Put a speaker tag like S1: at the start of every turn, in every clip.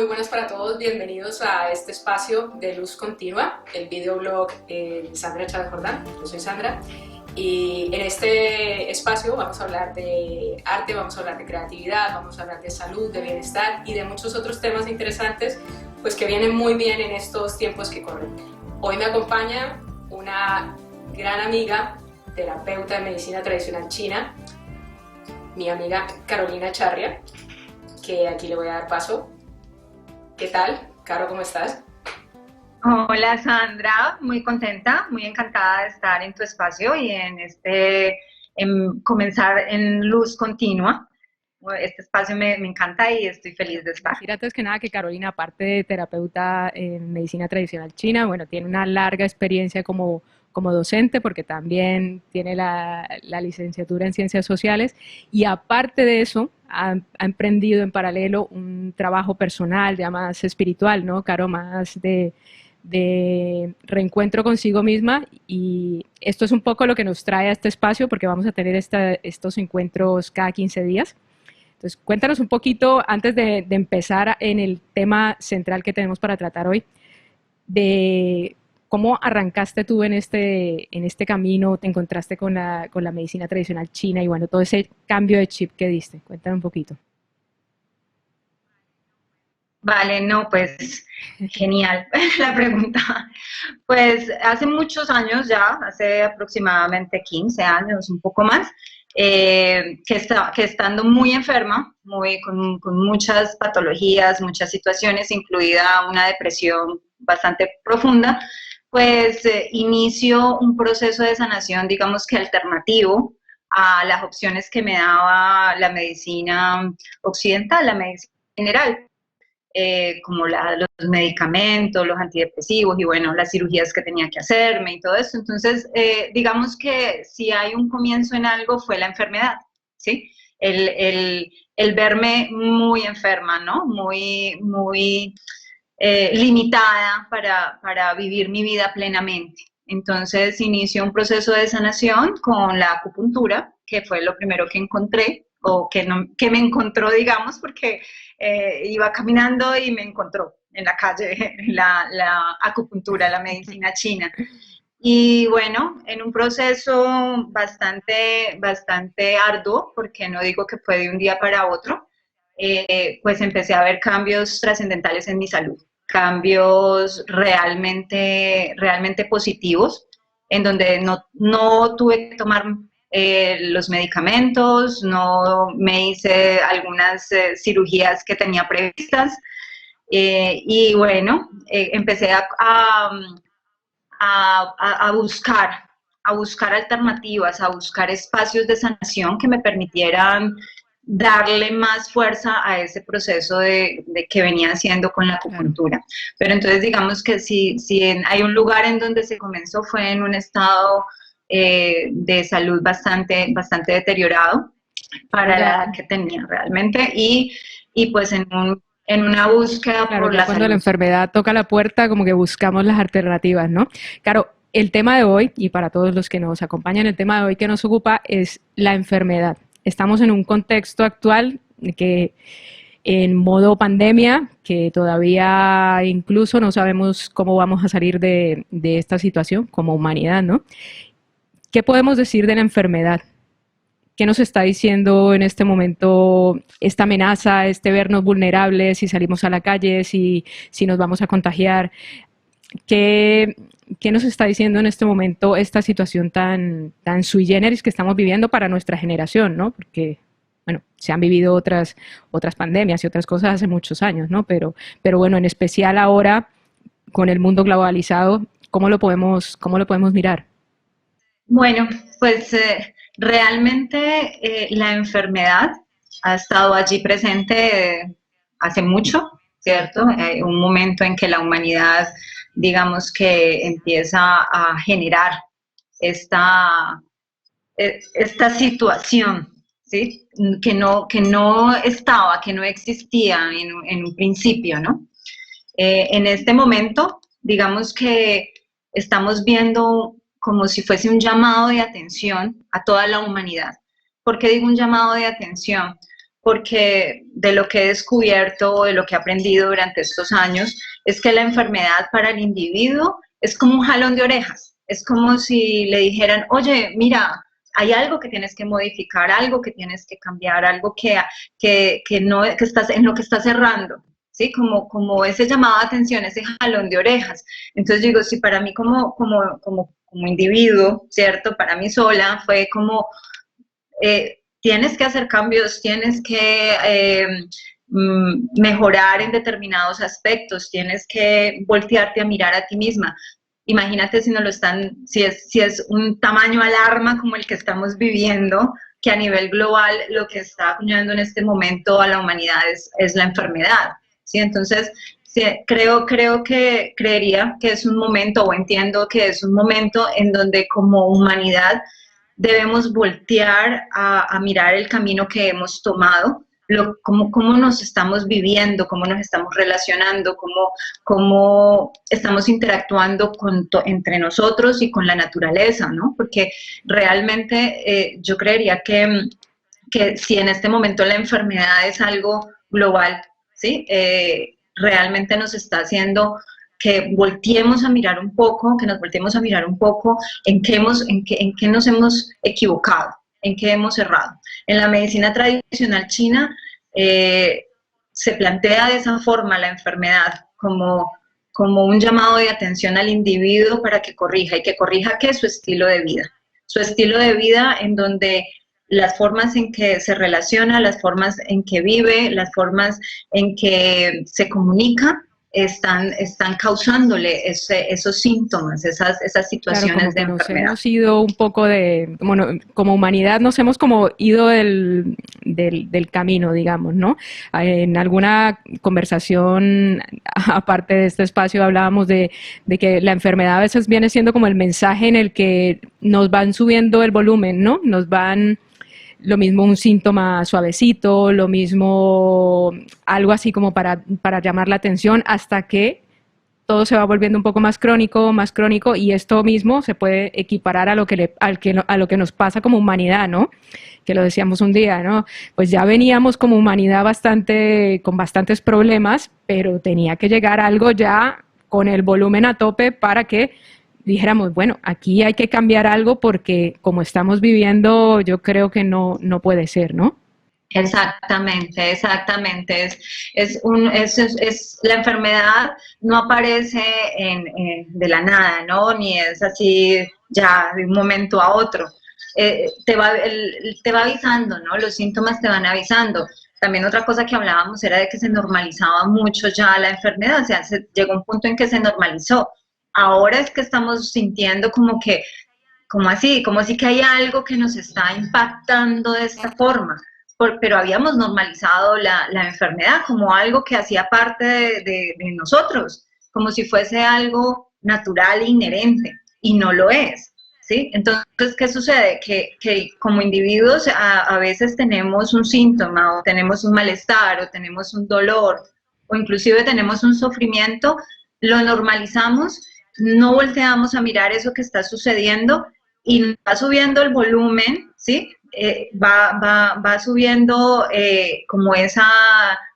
S1: Muy buenas para todos, bienvenidos a este espacio de Luz Continua, el videoblog de Sandra Chávez Jordán. Yo soy Sandra y en este espacio vamos a hablar de arte, vamos a hablar de creatividad, vamos a hablar de salud, de bienestar y de muchos otros temas interesantes pues que vienen muy bien en estos tiempos que corren. Hoy me acompaña una gran amiga, terapeuta de medicina tradicional china, mi amiga Carolina Charria, que aquí le voy a dar paso. ¿Qué tal? Caro, ¿cómo estás?
S2: Hola Sandra, muy contenta, muy encantada de estar en tu espacio y en comenzar en Luz Continua. Este espacio me encanta y estoy feliz de estar.
S1: Decir antes que nada que Carolina, aparte de terapeuta en medicina tradicional china, bueno, tiene una larga experiencia como docente porque también tiene la licenciatura en ciencias sociales y aparte de eso ha emprendido en paralelo un trabajo personal ya más espiritual, ¿no, Caro? Más de reencuentro consigo misma y esto es un poco lo que nos trae a este espacio porque vamos a tener estos encuentros cada 15 días. Entonces, cuéntanos un poquito, antes de empezar en el tema central que tenemos para tratar hoy, de cómo arrancaste tú en este camino, te encontraste con la medicina tradicional china y bueno, todo ese cambio de chip que diste. Cuéntame un poquito.
S2: Vale, no, pues genial la pregunta. Pues hace muchos años ya, hace aproximadamente 15 años, un poco más, que estando muy enferma, con muchas patologías, muchas situaciones, incluida una depresión bastante profunda, pues inicio un proceso de sanación, digamos que alternativo a las opciones que me daba la medicina occidental, la medicina general, como los medicamentos, los antidepresivos y bueno, las cirugías que tenía que hacerme y todo eso. Entonces, digamos que si hay un comienzo en algo fue la enfermedad, ¿sí? El verme muy enferma, ¿no? Muy limitada para vivir mi vida plenamente. Entonces inició un proceso de sanación con la acupuntura, que fue lo primero que encontré, o que, no, que me encontró, digamos, porque iba caminando y me encontró en la calle la acupuntura, la medicina china. Y bueno, en un proceso bastante arduo, porque no digo que fue de un día para otro, pues empecé a ver cambios trascendentales en mi salud, cambios realmente positivos, en donde no tuve que tomar los medicamentos, no me hice algunas cirugías que tenía previstas, y bueno, empecé a buscar alternativas, a buscar espacios de sanación que me permitieran darle más fuerza a ese proceso de que venía haciendo con la
S1: Claro.
S2: acupuntura. Pero entonces digamos que si hay un lugar en donde se comenzó fue en un estado de salud bastante deteriorado
S1: Claro,
S2: para la
S1: ya,
S2: edad que tenía realmente y pues en una búsqueda
S1: claro,
S2: por
S1: ya
S2: la
S1: cuando la
S2: salud.
S1: enfermedad toca la puerta, como que buscamos las alternativas, ¿no? Claro, el tema de hoy, y para todos los que nos acompañan, el tema de hoy que nos ocupa es la enfermedad. Estamos en un contexto actual que en modo pandemia, que todavía incluso no sabemos cómo vamos a salir de esta situación como humanidad, ¿no? ¿Qué podemos decir de la enfermedad? ¿Qué nos está diciendo en este momento esta amenaza, este vernos vulnerables, si salimos a la calle, si nos vamos a contagiar? ¿Qué, ¿Qué nos está diciendo en este momento esta situación tan sui generis que estamos viviendo para nuestra generación, ¿no? Porque, bueno, se han vivido otras pandemias y otras cosas hace muchos años, ¿no? Pero bueno, en especial ahora, con el mundo globalizado, cómo lo podemos mirar?
S2: Bueno, pues realmente la enfermedad ha estado allí presente hace mucho, ¿cierto? Un momento en que la humanidad, digamos que empieza a generar esta, esta situación, ¿sí? Que no estaba, que no existía en un principio, ¿no? En este momento, digamos que estamos viendo como si fuese un llamado de atención a toda la humanidad. ¿Por qué digo un llamado de atención? porque de lo que he descubierto, de lo que he aprendido durante estos años, es que la enfermedad para el individuo es como un jalón de orejas. Es como si le dijeran, oye, mira, hay algo que tienes que modificar, algo que tienes que cambiar, algo no, que estás, en lo que estás cerrando, ¿sí? Como ese llamado de atención, ese jalón de orejas. Entonces digo, si para mí como individuo, ¿cierto? Para mí sola fue como, tienes que hacer cambios, tienes que mejorar en determinados aspectos, tienes que voltearte a mirar a ti misma. Imagínate si no lo están, si es un tamaño alarma como el que estamos viviendo, que a nivel global lo que está acuñando en este momento a la humanidad es la enfermedad, ¿sí? Entonces, sí, creería que es un momento, o entiendo que es un momento en donde como humanidad debemos voltear a mirar el camino que hemos tomado, cómo nos estamos viviendo, cómo nos estamos relacionando, cómo estamos interactuando entre nosotros y con la naturaleza, ¿no? Porque realmente yo creería que si en este momento la enfermedad es algo global, ¿sí? Realmente nos está haciendo que volteemos a mirar un poco, que nos volteemos a mirar un poco en qué nos hemos equivocado, en qué hemos errado. En la medicina tradicional china se plantea de esa forma la enfermedad como un llamado de atención al individuo para que corrija, y que corrija ¿qué? Su estilo de vida. Su estilo de vida en donde las formas en que se relaciona, las formas en que vive, las formas en que se comunica, están causándole esos síntomas, esas situaciones, claro, de enfermedad.
S1: Nos hemos ido un poco como humanidad nos hemos como ido del camino, digamos, ¿no? En alguna conversación, aparte de este espacio, hablábamos de que la enfermedad a veces viene siendo como el mensaje en el que nos van subiendo el volumen, ¿no? Nos van... Lo mismo un síntoma suavecito, lo mismo algo así como para llamar la atención, hasta que todo se va volviendo un poco más crónico, y esto mismo se puede equiparar a lo que nos pasa como humanidad, ¿no? Que lo decíamos un día, ¿no? Pues ya veníamos como humanidad con bastantes problemas, pero tenía que llegar algo ya con el volumen a tope para que dijéramos, bueno, aquí hay que cambiar algo porque como estamos viviendo, yo creo que no puede ser, ¿no?
S2: Exactamente. La enfermedad no aparece de la nada, ¿no? Ni es así ya de un momento a otro. Te va avisando, ¿no? Los síntomas te van avisando. También otra cosa que hablábamos era de que se normalizaba mucho ya la enfermedad, o sea, llegó un punto en que se normalizó. Ahora es que estamos sintiendo como así que hay algo que nos está impactando de esta forma, pero habíamos normalizado la enfermedad como algo que hacía parte de nosotros, como si fuese algo natural e inherente, y no lo es, ¿sí? Entonces, ¿qué sucede? Que como individuos a veces tenemos un síntoma, o tenemos un malestar, o tenemos un dolor, o inclusive tenemos un sufrimiento, lo normalizamos, no volteamos a mirar eso que está sucediendo, y va subiendo el volumen, ¿sí? Va subiendo como esa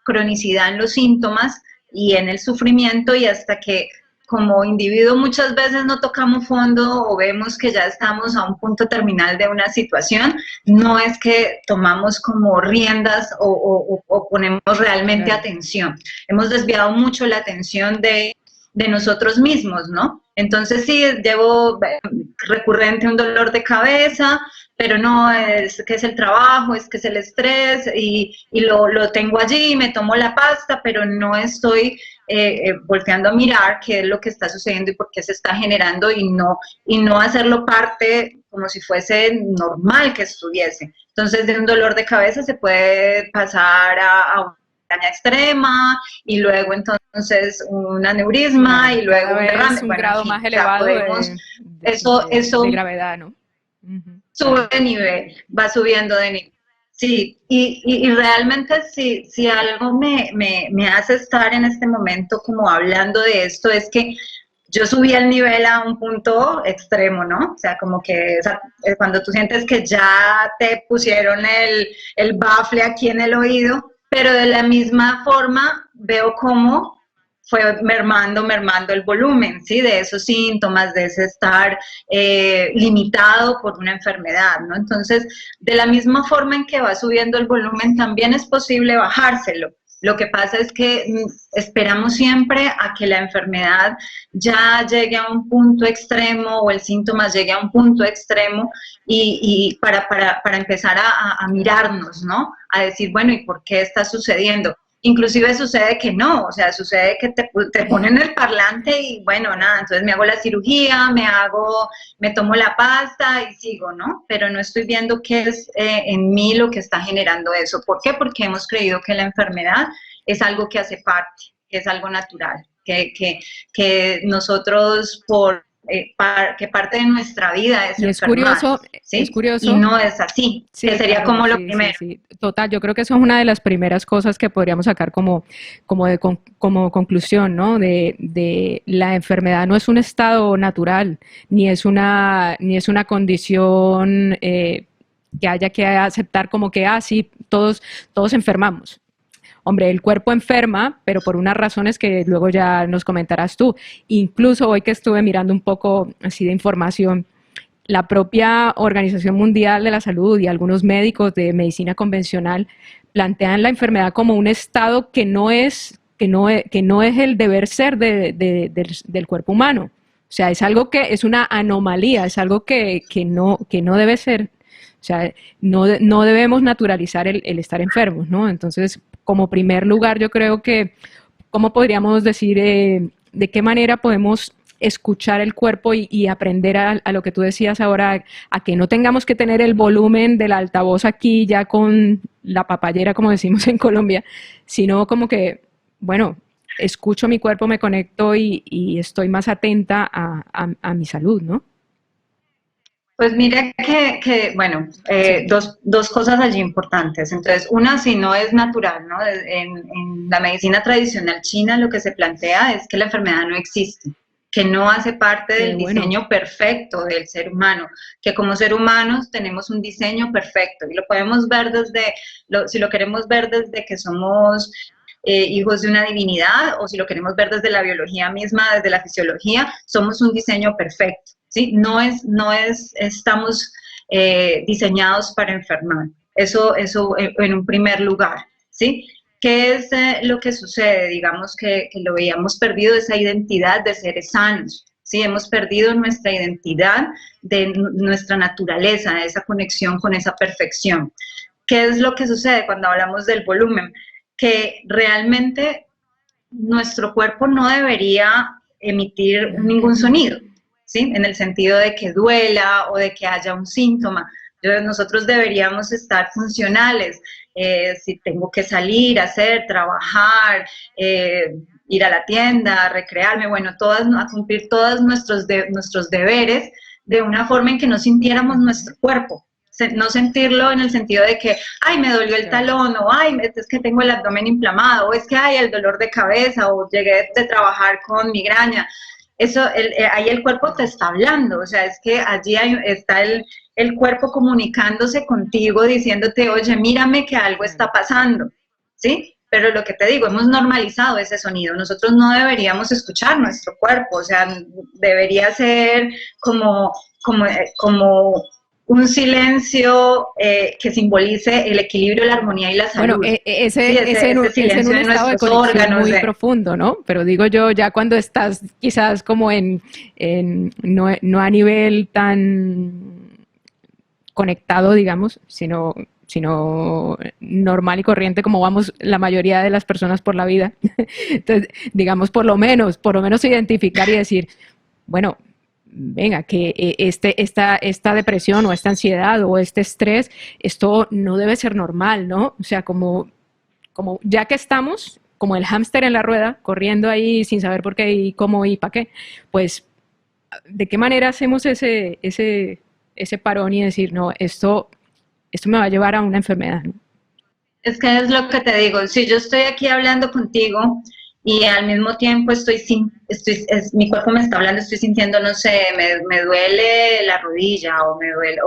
S2: cronicidad en los síntomas y en el sufrimiento, y hasta que como individuo muchas veces no tocamos fondo o vemos que ya estamos a un punto terminal de una situación, no es que tomamos como riendas o ponemos realmente atención. Hemos desviado mucho la atención de nosotros mismos, ¿no? Entonces sí, llevo recurrente un dolor de cabeza, pero no es que es el trabajo, es que es el estrés, y lo tengo allí, me tomo la pasta, pero no estoy volteando a mirar qué es lo que está sucediendo y por qué se está generando, y no hacerlo parte como si fuese normal que estuviese. Entonces, de un dolor de cabeza se puede pasar a extrema, y luego entonces un aneurisma, y luego un derrame.
S1: Es un grado más elevado de gravedad, ¿no?
S2: Sube de nivel, va subiendo de nivel. Sí, y realmente si algo me hace estar en este momento como hablando de esto, es que yo subí el nivel a un punto extremo, ¿no? O sea, como que cuando tú sientes que ya te pusieron el bafle aquí en el oído, pero de la misma forma veo cómo fue mermando el volumen, ¿sí? De esos síntomas, de ese estar limitado por una enfermedad, ¿no? Entonces, de la misma forma en que va subiendo el volumen, también es posible bajárselo. Lo que pasa es que esperamos siempre a que la enfermedad ya llegue a un punto extremo o el síntoma llegue a un punto extremo y para empezar a mirarnos, ¿no? A decir, bueno, ¿y por qué está sucediendo? Inclusive sucede que no, o sea, sucede que te ponen el parlante y bueno, nada, entonces me hago la cirugía, me tomo la pasta y sigo, ¿no? Pero no estoy viendo qué es en mí lo que está generando eso. ¿Por qué? Porque hemos creído que la enfermedad es algo que hace parte, que es algo natural, que nosotros que parte de nuestra vida es enfermar, ¿sí?
S1: Es curioso.
S2: Y no es así,
S1: sí,
S2: que sería
S1: claro,
S2: como lo
S1: sí,
S2: primero.
S1: Sí. Total, yo creo que eso es una de las primeras cosas que podríamos sacar como conclusión, ¿no? De la enfermedad no es un estado natural, ni es una condición que haya que aceptar como que, sí, todos enfermamos. Hombre, el cuerpo enferma, pero por unas razones que luego ya nos comentarás tú. Incluso hoy que estuve mirando un poco así de información, la propia Organización Mundial de la Salud y algunos médicos de medicina convencional plantean la enfermedad como un estado que no es el deber ser del cuerpo humano. O sea, es algo que es una anomalía, es algo que no debe ser. O sea, no debemos naturalizar el estar enfermos, ¿no? Entonces, como primer lugar, yo creo que, ¿cómo podríamos decir de qué manera podemos escuchar el cuerpo y aprender a lo que tú decías ahora, a que no tengamos que tener el volumen del altavoz aquí ya con la papayera, como decimos en Colombia, sino como que, bueno, escucho mi cuerpo, me conecto y estoy más atenta a mi salud, ¿no?
S2: Pues mira bueno,
S1: Sí.
S2: dos cosas allí importantes. Entonces, una, si no es natural, ¿no? En la medicina tradicional china lo que se plantea es que la enfermedad no existe, que no hace parte del diseño perfecto del ser humano, que como ser humanos tenemos un diseño perfecto y lo podemos ver si lo queremos ver desde que somos hijos de una divinidad o si lo queremos ver desde la biología misma, desde la fisiología, somos un diseño perfecto. ¿Sí? No estamos diseñados para enfermar. Eso en un primer lugar, ¿sí? ¿Qué es lo que sucede? Digamos que lo habíamos perdido esa identidad de seres sanos, ¿sí? Hemos perdido nuestra identidad de nuestra naturaleza, esa conexión con esa perfección. ¿Qué es lo que sucede cuando hablamos del volumen? Que realmente nuestro cuerpo no debería emitir ningún sonido, ¿sí? En el sentido de que duela o de que haya un síntoma. Nosotros deberíamos estar funcionales. Si tengo que salir, trabajar, ir a la tienda, recrearme, bueno, a cumplir todos nuestros deberes de una forma en que no sintiéramos nuestro cuerpo. No sentirlo en el sentido de que, ay, me dolió el talón, o ay, es que tengo el abdomen inflamado, o es que hay el dolor de cabeza, o llegué de trabajar con migraña. Eso, ahí el cuerpo te está hablando, o sea, es que allí está el cuerpo comunicándose contigo, diciéndote, oye, mírame que algo está pasando, ¿sí? Pero lo que te digo, hemos normalizado ese sonido, nosotros no deberíamos escuchar nuestro cuerpo, o sea, debería ser como un silencio que simbolice el equilibrio, la armonía y la salud.
S1: Bueno, ese en un estado de conexión órganos, muy profundo, ¿no? Pero digo yo, ya cuando estás quizás como no a nivel tan conectado, digamos, sino normal y corriente como vamos la mayoría de las personas por la vida. Entonces, digamos, por lo menos identificar y decir, bueno, venga, que esta depresión o esta ansiedad o este estrés, esto no debe ser normal, ¿no? O sea, como ya que estamos, como el hámster en la rueda, corriendo ahí sin saber por qué y cómo y para qué, pues, ¿de qué manera hacemos ese parón y decir, no, esto me va a llevar a una enfermedad, ¿no?
S2: Es que es lo que te digo, si yo estoy aquí hablando contigo y al mismo tiempo mi cuerpo me está hablando, estoy sintiendo, no sé, me duele la rodilla o me duele,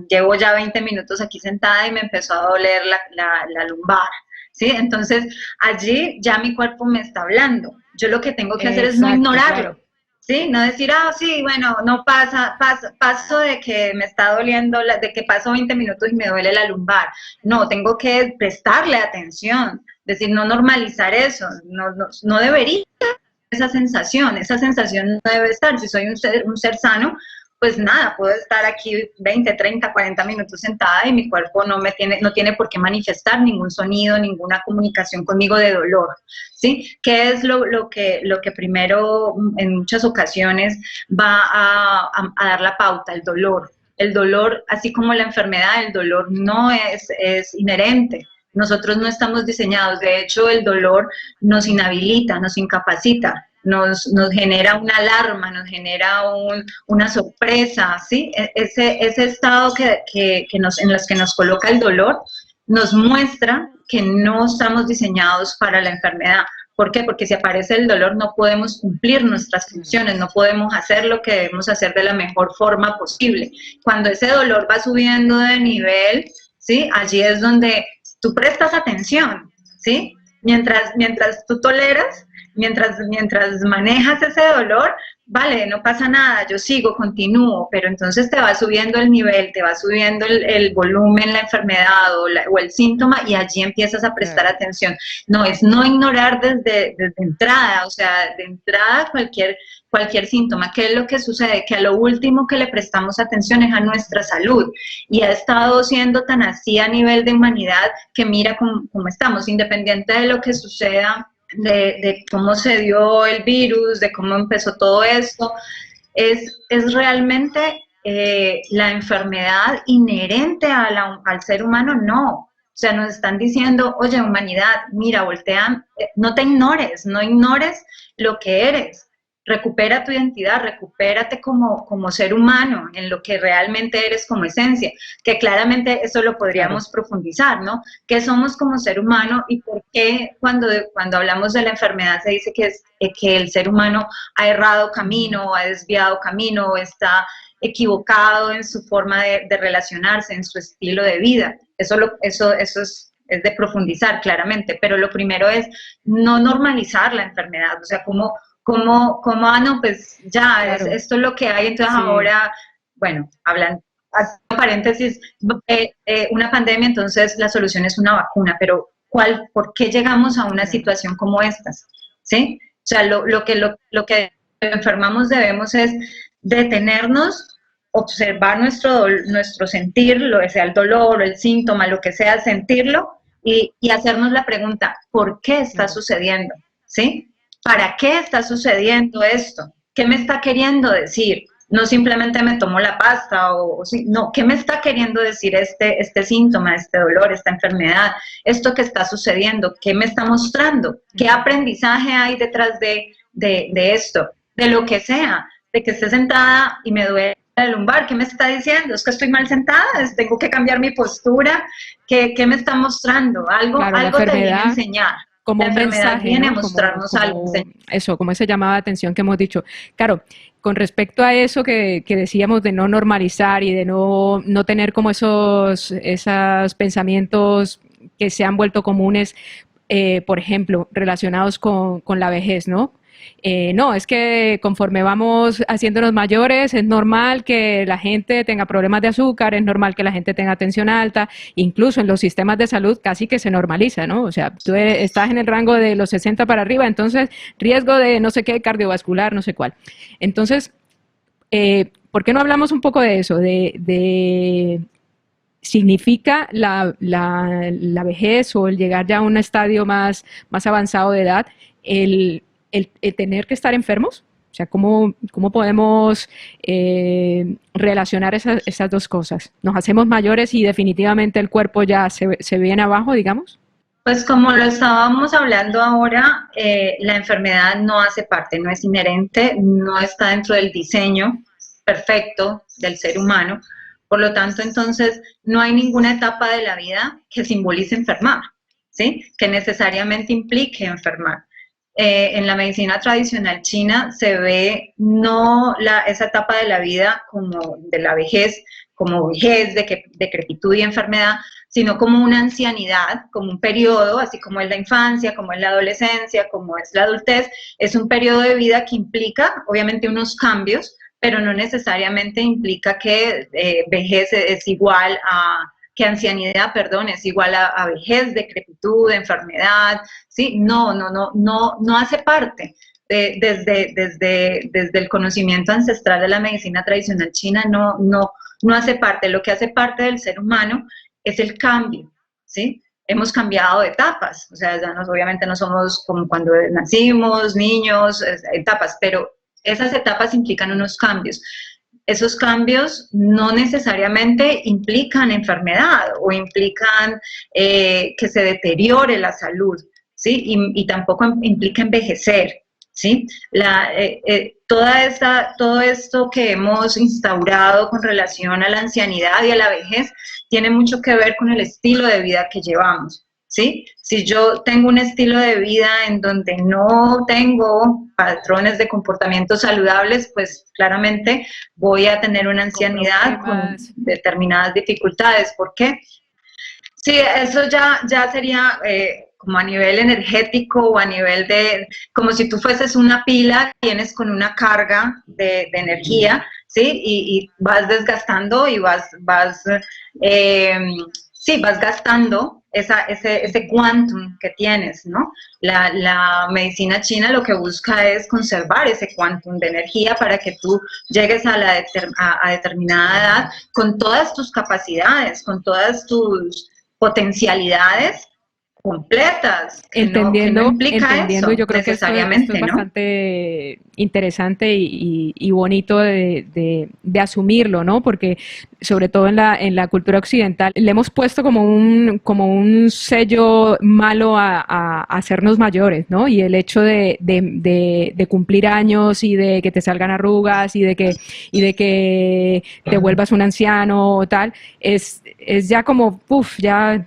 S2: llevo ya 20 minutos aquí sentada y me empezó a doler la lumbar, ¿sí? Entonces allí ya mi cuerpo me está hablando. Yo lo que tengo que hacer es no ignorarlo. Claro. ¿Sí? No decir, sí, bueno, no paso de que me está doliendo, de que paso 20 minutos y me duele la lumbar. No, tengo que prestarle atención, decir, no normalizar eso, no debería esa sensación no debe estar. Si soy un ser sano, pues nada, puedo estar aquí 20, 30, 40 minutos sentada y mi cuerpo no tiene por qué manifestar ningún sonido, ninguna comunicación conmigo de dolor, ¿sí? ¿Qué es lo que primero en muchas ocasiones va a dar la pauta? El dolor. El dolor, así como la enfermedad, el dolor no es inherente. Nosotros no estamos diseñados, de hecho el dolor nos inhabilita, nos incapacita. Nos genera una alarma, nos genera una sorpresa, ¿sí? Ese estado en los que nos coloca el dolor nos muestra que no estamos diseñados para la enfermedad. ¿Por qué? Porque si aparece el dolor no podemos cumplir nuestras funciones, no podemos hacer lo que debemos hacer de la mejor forma posible. Cuando ese dolor va subiendo de nivel, ¿sí? Allí es donde tú prestas atención, ¿sí? Mientras tú toleras, mientras manejas ese dolor, vale, no pasa nada, yo sigo, continúo, pero entonces te va subiendo el nivel, te va subiendo el volumen, la enfermedad o el síntoma y allí empiezas a prestar atención. No, es no ignorar desde entrada, o sea, de entrada cualquier síntoma. ¿Qué es lo que sucede? Que a lo último que le prestamos atención es a nuestra salud y ha estado siendo tan así a nivel de humanidad que mira cómo estamos, independiente de lo que suceda, de cómo se dio el virus, de cómo empezó todo esto, es realmente la enfermedad inherente al ser humano, no. O sea, nos están diciendo, oye, humanidad, mira, voltea, no te ignores, no ignores lo que eres. Recupera tu identidad, recupérate como ser humano, en lo que realmente eres como esencia, que claramente eso lo podríamos profundizar, ¿no? ¿Qué somos como ser humano y por qué cuando hablamos de la enfermedad se dice que el ser humano ha errado camino, ha desviado camino, está equivocado en su forma de relacionarse, en su estilo de vida? Eso es de profundizar claramente, pero lo primero es no normalizar la enfermedad, o sea, como no, pues ya, claro. Esto es lo que hay, entonces ahora, bueno, haciendo paréntesis, una pandemia, entonces la solución es una vacuna, pero ¿por qué llegamos a una situación como esta? ¿Sí? O sea, lo que enfermamos debemos es detenernos, observar nuestro sentir, lo que sea el dolor, el síntoma, lo que sea, sentirlo y hacernos la pregunta, ¿por qué está sucediendo? ¿Sí? ¿Para qué está sucediendo esto? ¿Qué me está queriendo decir? No simplemente me tomo la pasta no, ¿qué me está queriendo decir este síntoma, este dolor, esta enfermedad, esto que está sucediendo? ¿Qué me está mostrando? ¿Qué aprendizaje hay detrás de esto? De lo que sea, de que esté sentada y me duele la lumbar, ¿qué me está diciendo? ¿Es que estoy mal sentada? ¿Tengo que cambiar mi postura? ¿Qué me está mostrando? Algo te viene a enseñar.
S1: Como un mensaje,
S2: viene
S1: ¿no?
S2: a mostrarnos algo.
S1: Eso, como ese llamado de atención que hemos dicho. Claro, con respecto a eso que decíamos de no normalizar y de no tener como esos pensamientos que se han vuelto comunes, por ejemplo, relacionados con la vejez, ¿no? No, es que conforme vamos haciéndonos mayores es normal que la gente tenga problemas de azúcar, es normal que la gente tenga tensión alta, incluso en los sistemas de salud casi que se normaliza, ¿no? O sea, tú estás en el rango de los 60 para arriba, entonces riesgo de no sé qué, cardiovascular, no sé cuál. Entonces, ¿por qué no hablamos un poco de eso? ¿Significa la vejez o el llegar ya a un estadio más avanzado de edad el tener que estar enfermos? O sea, ¿cómo podemos relacionar esas dos cosas? ¿Nos hacemos mayores y definitivamente el cuerpo ya se viene abajo, digamos?
S2: Pues como lo estábamos hablando ahora, la enfermedad no hace parte, no es inherente, no está dentro del diseño perfecto del ser humano. Por lo tanto, entonces, no hay ninguna etapa de la vida que simbolice enfermar, ¿sí? Que necesariamente implique enfermar. en la medicina tradicional china se ve no esa etapa de la vida como de la vejez, como vejez, decrepitud y enfermedad, sino como una ancianidad, como un periodo, así como es la infancia, como es la adolescencia, como es la adultez, es un periodo de vida que implica obviamente unos cambios, pero no necesariamente implica que vejez es igual a que ancianidad, perdón, es igual a vejez, decrepitud, enfermedad, ¿sí? No hace parte. Desde el conocimiento ancestral de la medicina tradicional china no hace parte. Lo que hace parte del ser humano es el cambio, ¿sí? Hemos cambiado de etapas, o sea, obviamente no somos como cuando nacimos, niños, etapas, pero esas etapas implican unos cambios. Esos cambios no necesariamente implican enfermedad o implican que se deteriore la salud, ¿sí? Y tampoco implica envejecer, ¿sí? Todo esto que hemos instaurado con relación a la ancianidad y a la vejez tiene mucho que ver con el estilo de vida que llevamos, ¿sí? Si yo tengo un estilo de vida en donde no tengo patrones de comportamiento saludables, pues claramente voy a tener una ancianidad con determinadas dificultades. ¿Por qué? Sí, eso ya sería como a nivel energético o a nivel como si tú fueses una pila, vienes con una carga de energía, ¿sí? Y vas desgastando y vas gastando ese quantum que tienes, ¿no? La medicina china lo que busca es conservar ese quantum de energía para que tú llegues a determinada edad con todas tus capacidades, con todas tus potencialidades completas,
S1: entendiendo,
S2: no implica eso,
S1: yo creo que esto es bastante interesante y bonito de asumirlo, ¿no? Porque sobre todo en la cultura occidental le hemos puesto como un sello malo a hacernos mayores, ¿no? Y el hecho de cumplir años y de que te salgan arrugas y de que te vuelvas un anciano o tal, es ya como, ya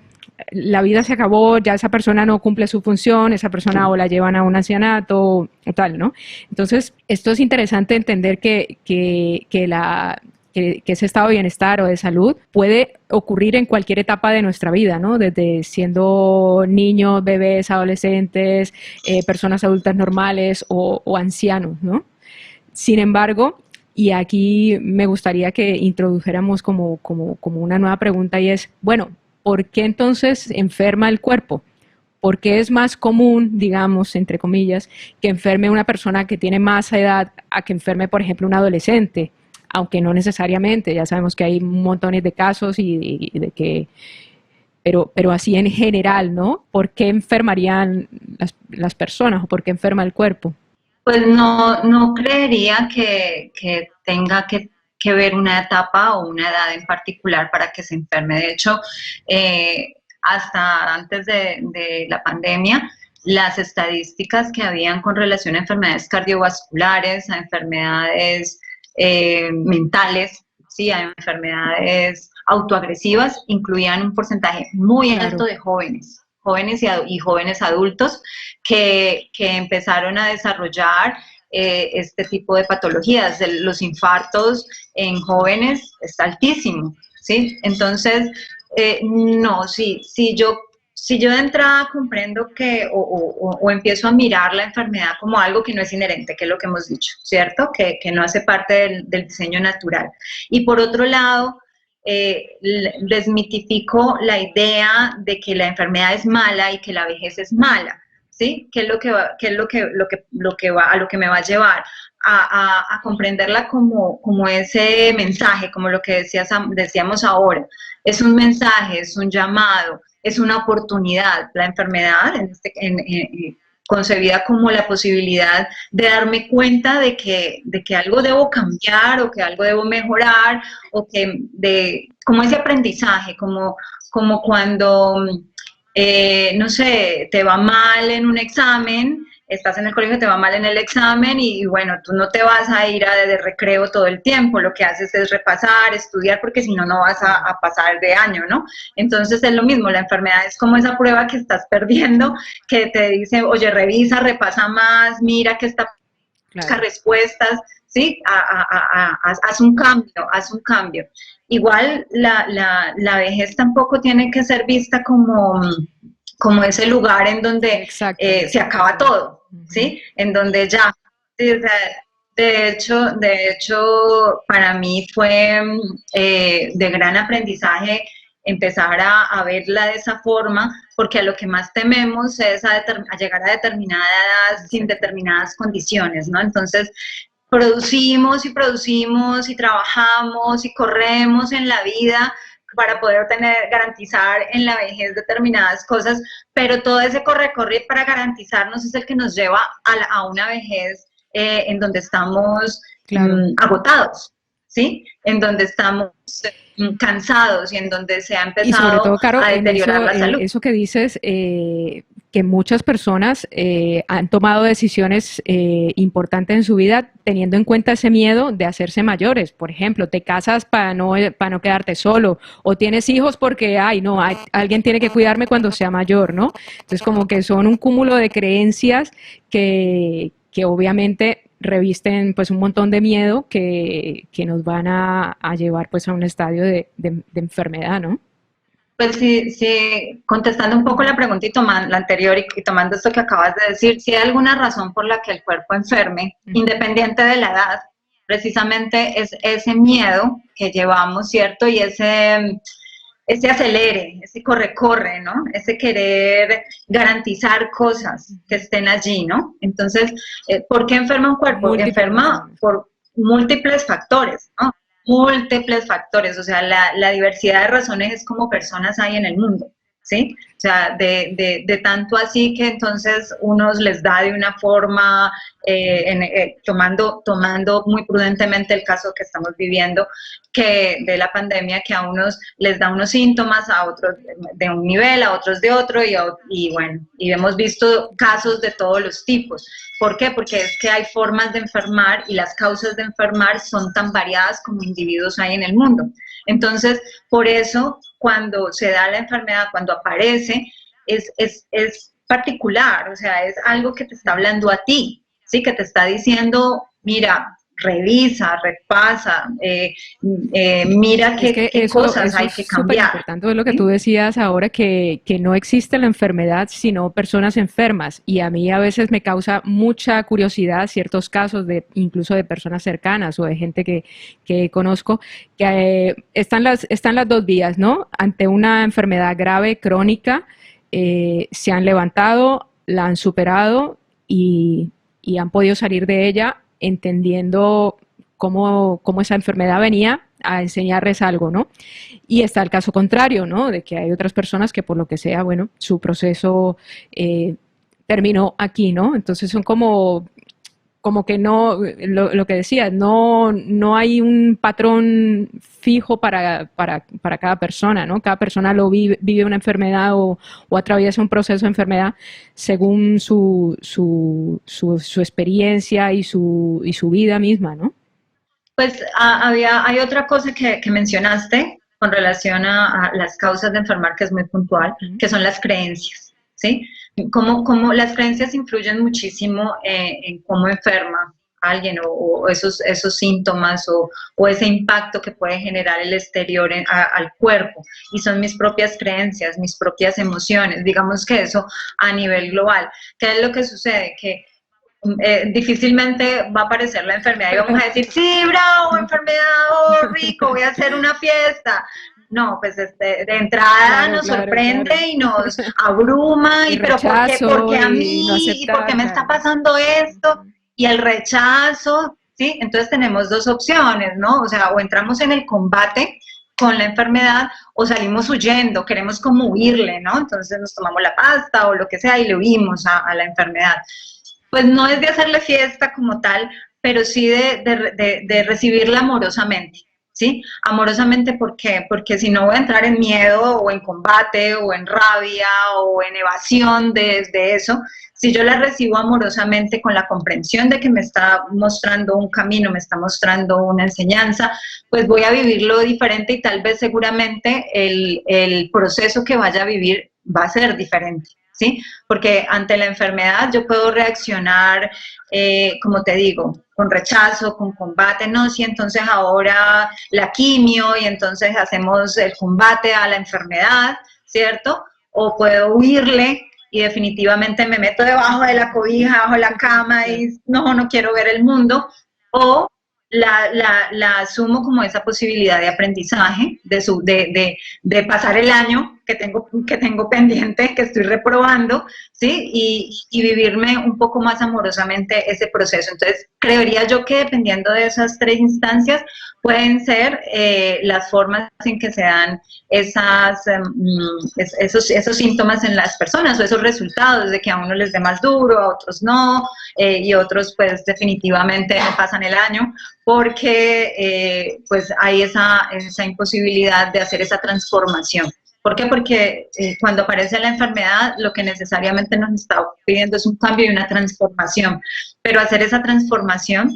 S1: la vida se acabó, ya esa persona no cumple su función, esa persona o la llevan a un ancianato o tal, ¿no? Entonces, esto es interesante entender que ese estado de bienestar o de salud puede ocurrir en cualquier etapa de nuestra vida, ¿no? Desde siendo niños, bebés, adolescentes, personas adultas normales o ancianos, ¿no? Sin embargo, y aquí me gustaría que introdujéramos como una nueva pregunta y es, bueno, ¿por qué entonces enferma el cuerpo? ¿Por qué es más común, digamos, entre comillas, que enferme una persona que tiene más edad a que enferme, por ejemplo, un adolescente? Aunque no necesariamente, ya sabemos que hay montones de casos y de que... Pero así en general, ¿no? ¿Por qué enfermarían las personas o por qué enferma el cuerpo?
S2: Pues no creería que tenga que ver una etapa o una edad en particular para que se enferme. De hecho, hasta antes de la pandemia, las estadísticas que habían con relación a enfermedades cardiovasculares, a enfermedades mentales, ¿sí? A enfermedades autoagresivas, incluían un porcentaje muy alto de jóvenes y jóvenes adultos que empezaron a desarrollar este tipo de patologías. Los infartos en jóvenes es altísimo, ¿sí? Entonces, si yo de entrada comprendo que o empiezo a mirar la enfermedad como algo que no es inherente, que es lo que hemos dicho, ¿cierto? Que no hace parte del diseño natural. Y por otro lado, desmitifico la idea de que la enfermedad es mala y que la vejez es mala, ¿sí? ¿Qué es lo que me va a llevar? A comprenderla como ese mensaje, como lo que decíamos ahora. Es un mensaje, es un llamado, es una oportunidad. La enfermedad, concebida como la posibilidad de darme cuenta de que algo debo cambiar o que algo debo mejorar, o como ese aprendizaje, como cuando, no sé, te va mal en un examen estás en el colegio, te va mal en el examen y bueno, tú no te vas a ir de recreo todo el tiempo, lo que haces es repasar, estudiar, porque si no, no vas a pasar de año, ¿no? Entonces es lo mismo, la enfermedad es como esa prueba que estás perdiendo, que te dice, oye, revisa, repasa más, mira que está, busca respuestas, ¿sí? Haz un cambio, haz un cambio. Igual la vejez tampoco tiene que ser vista como ese lugar en donde se acaba todo, ¿sí? En donde ya, ¿sí? O sea, de hecho, para mí fue de gran aprendizaje empezar a verla de esa forma, porque a lo que más tememos es a llegar a determinada edad sin determinadas condiciones, ¿no? Entonces, producimos y producimos y trabajamos y corremos en la vida para poder garantizar en la vejez determinadas cosas, pero todo ese corre-corre para garantizarnos es el que nos lleva a una vejez en donde estamos agotados, ¿sí? En donde estamos cansados y en donde se ha empezado
S1: sobre todo, Caro,
S2: a deteriorar la salud.
S1: Eso que dices, que muchas personas han tomado decisiones importantes en su vida teniendo en cuenta ese miedo de hacerse mayores. Por ejemplo, te casas para no quedarte solo, o tienes hijos porque, alguien tiene que cuidarme cuando sea mayor, ¿no? Entonces, como que son un cúmulo de creencias que obviamente revisten pues un montón de miedo que nos van a llevar pues a un estadio de enfermedad, ¿no?
S2: Pues sí, contestando un poco la pregunta y tomando la anterior y tomando esto que acabas de decir, si hay alguna razón por la que el cuerpo enferme, independiente de la edad, precisamente es ese miedo que llevamos, ¿cierto? Y ese acelere, ese corre, ¿no? Ese querer garantizar cosas que estén allí, ¿no? Entonces, ¿por qué enferma un cuerpo? Enferma por múltiples factores, ¿no? Múltiples factores, o sea, la diversidad de razones es como personas hay en el mundo, ¿sí? O sea, de tanto así que entonces unos les da de una forma, tomando muy prudentemente el caso que estamos viviendo, que de la pandemia, que a unos les da unos síntomas, a otros de un nivel, a otros de otro, y bueno, y hemos visto casos de todos los tipos. ¿Por qué? Porque es que hay formas de enfermar y las causas de enfermar son tan variadas como individuos hay en el mundo. Entonces, por eso, cuando se da la enfermedad, cuando aparece, es particular, o sea, es algo que te está hablando a ti, ¿sí? Que te está diciendo, mira, revisa, repasa, mira qué cosas hay que cambiar.
S1: Por tanto, es lo que tú decías ahora, que no existe la enfermedad, sino personas enfermas. Y a mí a veces me causa mucha curiosidad ciertos casos, incluso de personas cercanas o de gente que conozco, que están las dos vías, ¿no? Ante una enfermedad grave, crónica, se han levantado, la han superado y han podido salir de ella entendiendo cómo esa enfermedad venía a enseñarles algo, ¿no? Y está el caso contrario, ¿no? De que hay otras personas que por lo que sea, bueno, su proceso terminó aquí, ¿no? Entonces son como que no, lo que decía, no hay un patrón fijo para cada persona, ¿no? Cada persona vive una enfermedad o atraviesa un proceso de enfermedad según su experiencia y su vida misma, ¿no?
S2: Pues hay otra cosa que mencionaste con relación a las causas de enfermar, que es muy puntual, que son las creencias, ¿sí? Cómo las creencias influyen muchísimo en cómo enferma alguien o esos síntomas o ese impacto que puede generar el exterior al cuerpo. Y son mis propias creencias, mis propias emociones, digamos que eso a nivel global. ¿Qué es lo que sucede? Que difícilmente va a aparecer la enfermedad y vamos a decir, sí, bravo, enfermedad, oh, rico, voy a hacer una fiesta. No, pues de entrada nos sorprende y nos abruma, pero ¿por qué a mí? ¿Y por qué me está pasando esto? Y el rechazo, ¿sí? Entonces tenemos dos opciones, ¿no? O sea, o entramos en el combate con la enfermedad o salimos huyendo, queremos como huirle, ¿no? Entonces nos tomamos la pasta o lo que sea y le huimos a la enfermedad. Pues no es de hacerle fiesta como tal, pero sí de recibirla amorosamente. ¿Sí? Amorosamente, ¿por qué? Porque si no voy a entrar en miedo o en combate o en rabia o en evasión de eso, Si yo la recibo amorosamente con la comprensión de que me está mostrando un camino, me está mostrando una enseñanza, pues voy a vivirlo diferente y tal vez seguramente el proceso que vaya a vivir va a ser diferente, ¿sí? Porque ante la enfermedad yo puedo reaccionar, como te digo, con rechazo, con combate, no, sí, entonces ahora la quimio y entonces hacemos el combate a la enfermedad, ¿cierto? O puedo huirle y definitivamente me meto debajo de la cobija, bajo la cama y no quiero ver el mundo, o la asumo como esa posibilidad de aprendizaje, de pasar el año que tengo pendiente, que estoy reprobando, ¿sí? Y vivirme un poco más amorosamente ese proceso. Entonces, creería yo que dependiendo de esas tres instancias, pueden ser las formas en que se dan esos síntomas en las personas o esos resultados de que a uno les dé más duro, a otros no, y otros pues definitivamente no pasan el año porque pues hay esa imposibilidad de hacer esa transformación. ¿Por qué? Porque cuando aparece la enfermedad, lo que necesariamente nos está pidiendo es un cambio y una transformación. Pero hacer esa transformación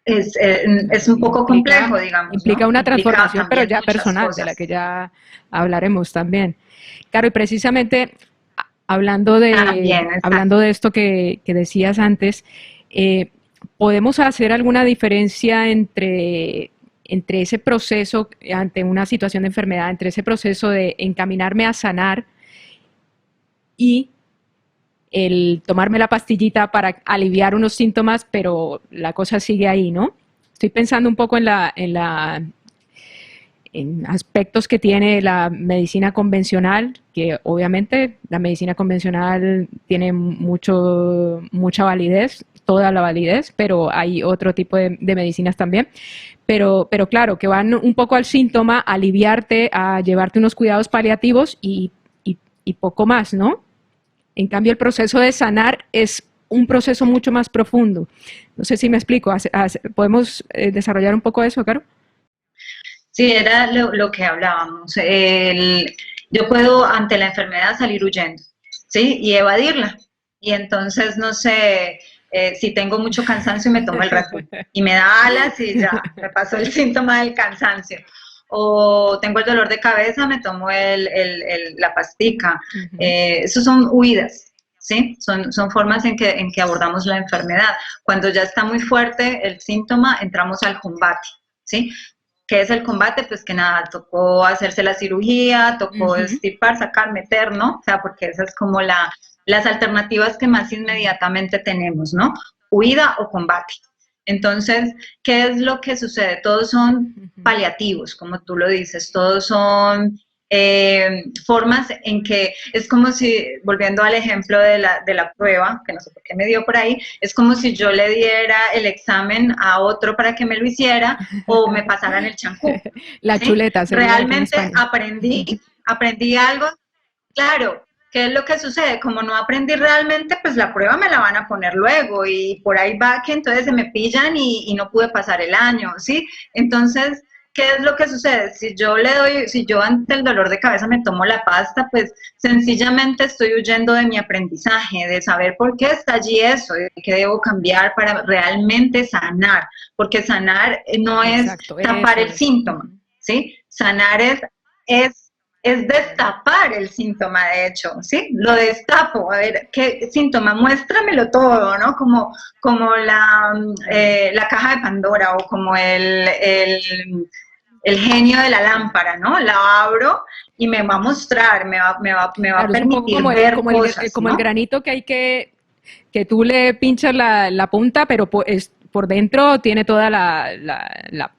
S2: es un poco complejo, digamos.
S1: Implica, ¿no?, una transformación, pero ya personal, cosas de la que ya hablaremos también. Claro, y precisamente hablando de esto que decías antes, ¿podemos hacer alguna diferencia entre ese proceso ante una situación de enfermedad, entre ese proceso de encaminarme a sanar y el tomarme la pastillita para aliviar unos síntomas, pero la cosa sigue ahí, ¿no? Estoy pensando un poco en aspectos que tiene la medicina convencional, que obviamente la medicina convencional tiene mucha validez, toda la validez, pero hay otro tipo de medicinas también. Pero claro, que van un poco al síntoma, a aliviarte, a llevarte unos cuidados paliativos y poco más, ¿no? En cambio, el proceso de sanar es un proceso mucho más profundo. No sé si me explico. ¿Podemos desarrollar un poco eso, Caro?
S2: Sí, era lo que hablábamos. Yo puedo ante la enfermedad salir huyendo, ¿sí? Y evadirla. Y entonces, no sé, si tengo mucho cansancio me tomo el Red Bull y me da alas y ya, me pasó el síntoma del cansancio. O tengo el dolor de cabeza, me tomo la pastica. Esos son huidas, ¿sí? Son formas en que abordamos la enfermedad. Cuando ya está muy fuerte el síntoma, entramos al combate, ¿sí? ¿Qué es el combate? Pues que nada, tocó hacerse la cirugía, tocó estirpar, sacar, meter, ¿no? O sea, porque esas es como las alternativas que más inmediatamente tenemos, ¿no? Huida o combate. Entonces, ¿qué es lo que sucede? Todos son paliativos, como tú lo dices, todos son formas en que es como si, volviendo al ejemplo de la prueba, que no sé por qué me dio por ahí, es como si yo le diera el examen a otro para que me lo hiciera o me pasaran el champú.
S1: La
S2: ¿sí?
S1: chuleta.
S2: Realmente aprendí algo, claro. ¿Qué es lo que sucede? Como no aprendí realmente, pues la prueba me la van a poner luego y por ahí va que entonces se me pillan y no pude pasar el año, ¿sí? Entonces, ¿qué es lo que sucede? Si yo ante el dolor de cabeza me tomo la pasta, pues sencillamente estoy huyendo de mi aprendizaje, de saber por qué está allí eso, de qué debo cambiar para realmente sanar, porque sanar no es tapar el síntoma, ¿sí? Sanar es destapar el síntoma, de hecho, ¿sí? Lo destapo, a ver, ¿qué síntoma? Muéstramelo todo, ¿no? Como la caja de Pandora o como el genio de la lámpara, ¿no? La abro y me va a mostrar, me va a permitir ver cosas,
S1: como el granito que tú le pinchas la punta, pero por dentro tiene toda la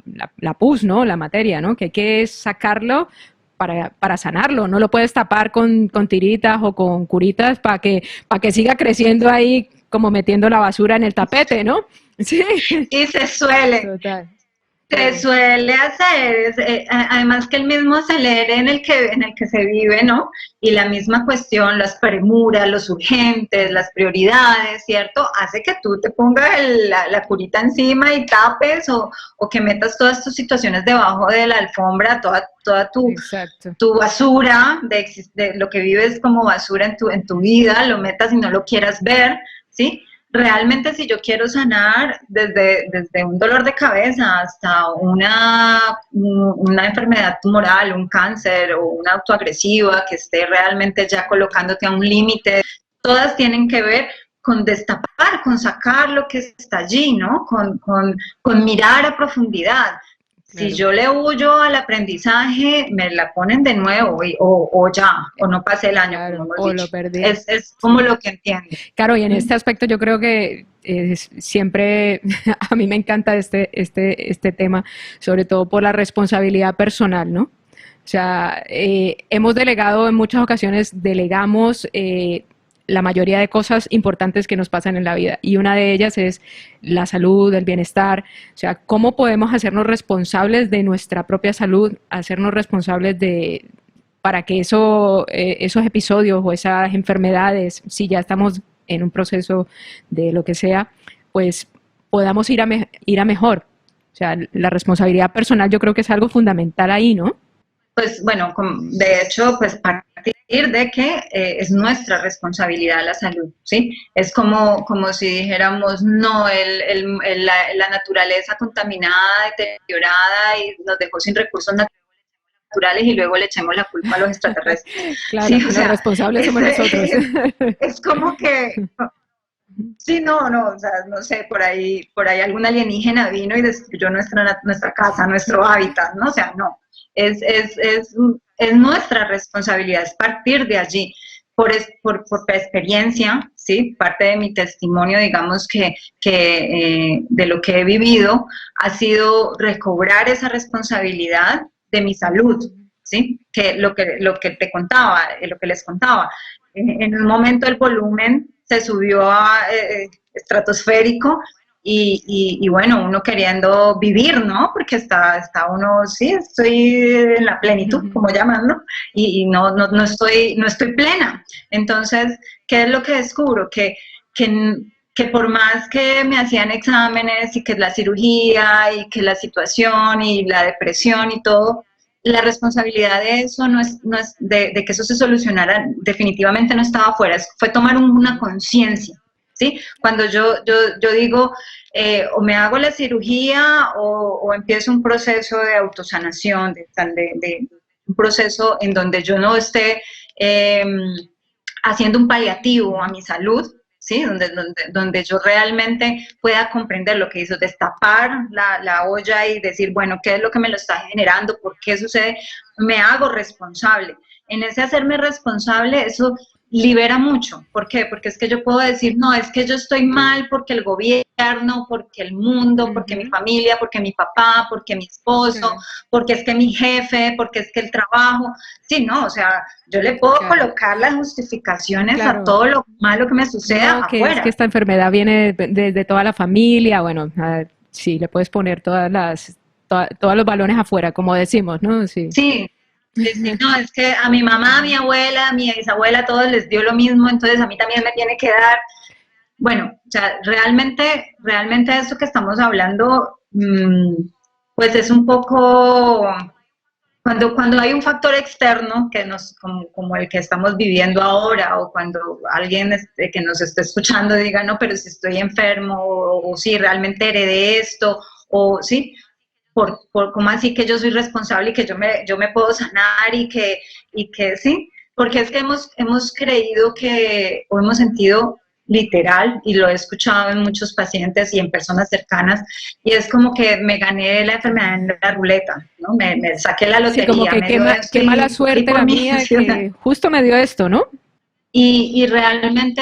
S1: pus, ¿no? La materia, ¿no? Que hay que sacarlo para sanarlo, no lo puedes tapar con tiritas o con curitas para que siga creciendo ahí como metiendo la basura en el tapete, ¿no? Sí.
S2: Y se suele.
S1: Total.
S2: Se suele hacer, además que el mismo acelere en el que se vive, ¿no? Y la misma cuestión, las premuras, los urgentes, las prioridades, ¿cierto? Hace que tú te pongas la curita encima y tapes o que metas todas tus situaciones debajo de la alfombra, toda tu basura, de lo que vives como basura en tu vida, lo metas y no lo quieras ver, ¿sí? Realmente si yo quiero sanar desde un dolor de cabeza hasta una enfermedad tumoral, un cáncer o una autoagresiva que esté realmente ya colocándote a un límite, todas tienen que ver con destapar, con sacar lo que está allí, ¿no? Con mirar a profundidad. Claro. Si yo le huyo al aprendizaje, me la ponen de nuevo o no pasé el año,
S1: claro,
S2: como hemos dicho.
S1: Lo perdí.
S2: Es como lo que entiendo.
S1: Claro, y en este aspecto yo creo que siempre a mí me encanta este tema, sobre todo por la responsabilidad personal, ¿no? O sea, hemos delegado en muchas ocasiones, delegamos la mayoría de cosas importantes que nos pasan en la vida, y una de ellas es la salud, el bienestar. O sea, ¿cómo podemos hacernos responsables de nuestra propia salud, hacernos responsables para que esos episodios o esas enfermedades, si ya estamos en un proceso de lo que sea, pues podamos ir a mejor? O sea, la responsabilidad personal yo creo que es algo fundamental ahí, ¿no?
S2: Pues bueno, de hecho, pues partir de que es nuestra responsabilidad la salud, ¿sí? Es como si dijéramos, no, la naturaleza contaminada, deteriorada y nos dejó sin recursos naturales y luego le echemos la culpa a los extraterrestres.
S1: Claro, ¿sí? Los responsables somos nosotros.
S2: Es como que... Sí, no, o sea, no sé, por ahí algún alienígena vino y destruyó nuestra casa, nuestro hábitat, ¿no? O sea, no. Es nuestra responsabilidad, es partir de allí. Por experiencia, ¿sí? Parte de mi testimonio, digamos que de lo que he vivido, ha sido recobrar esa responsabilidad de mi salud, ¿sí? Que lo que te contaba, lo que les contaba. En un momento el volumen se subió a estratosférico y bueno, uno queriendo vivir, ¿no? Porque está uno, sí, estoy en la plenitud, como llaman, ¿no? Y no estoy plena. Entonces, ¿qué es lo que descubro? Que por más que me hacían exámenes y que la cirugía y que la situación y la depresión y todo, la responsabilidad de eso no es de que eso se solucionara, definitivamente no estaba afuera, fue tomar una conciencia, ¿sí? Cuando yo digo, o me hago la cirugía o empiezo un proceso de autosanación, de un proceso en donde yo no esté haciendo un paliativo a mi salud, ¿sí? Donde yo realmente pueda comprender lo que hizo, destapar la olla y decir, bueno, ¿qué es lo que me lo está generando? ¿Por qué sucede? Me hago responsable. En ese hacerme responsable, eso libera mucho. ¿Por qué? Porque es que yo puedo decir, no, es que yo estoy mal porque el gobierno, porque el mundo, porque mi familia, porque mi papá, porque mi esposo, porque es que mi jefe, porque es que el trabajo. Sí, no, o sea, yo le puedo colocar las justificaciones a todo lo malo que me suceda afuera.
S1: Es que esta enfermedad viene de toda la familia, bueno, sí, le puedes poner todos los balones afuera, como decimos, ¿no? Sí.
S2: Sí. No, es que a mi mamá, a mi abuela, a mi bisabuela, a todos les dio lo mismo, entonces a mí también me tiene que dar. Bueno, o sea, realmente esto que estamos hablando, pues es un poco, cuando hay un factor externo que como el que estamos viviendo ahora, o cuando alguien que nos esté escuchando diga, no, pero si estoy enfermo, o si realmente heredé esto, o sí, por cómo así que yo soy responsable y que yo me puedo sanar y que sí, porque es que hemos creído o hemos sentido literal, y lo he escuchado en muchos pacientes y en personas cercanas, y es como que me gané la enfermedad en la ruleta, ¿no? Me saqué la lotería.
S1: Sí, como que qué mala suerte la mía, que justo me dio esto, ¿no?
S2: Y realmente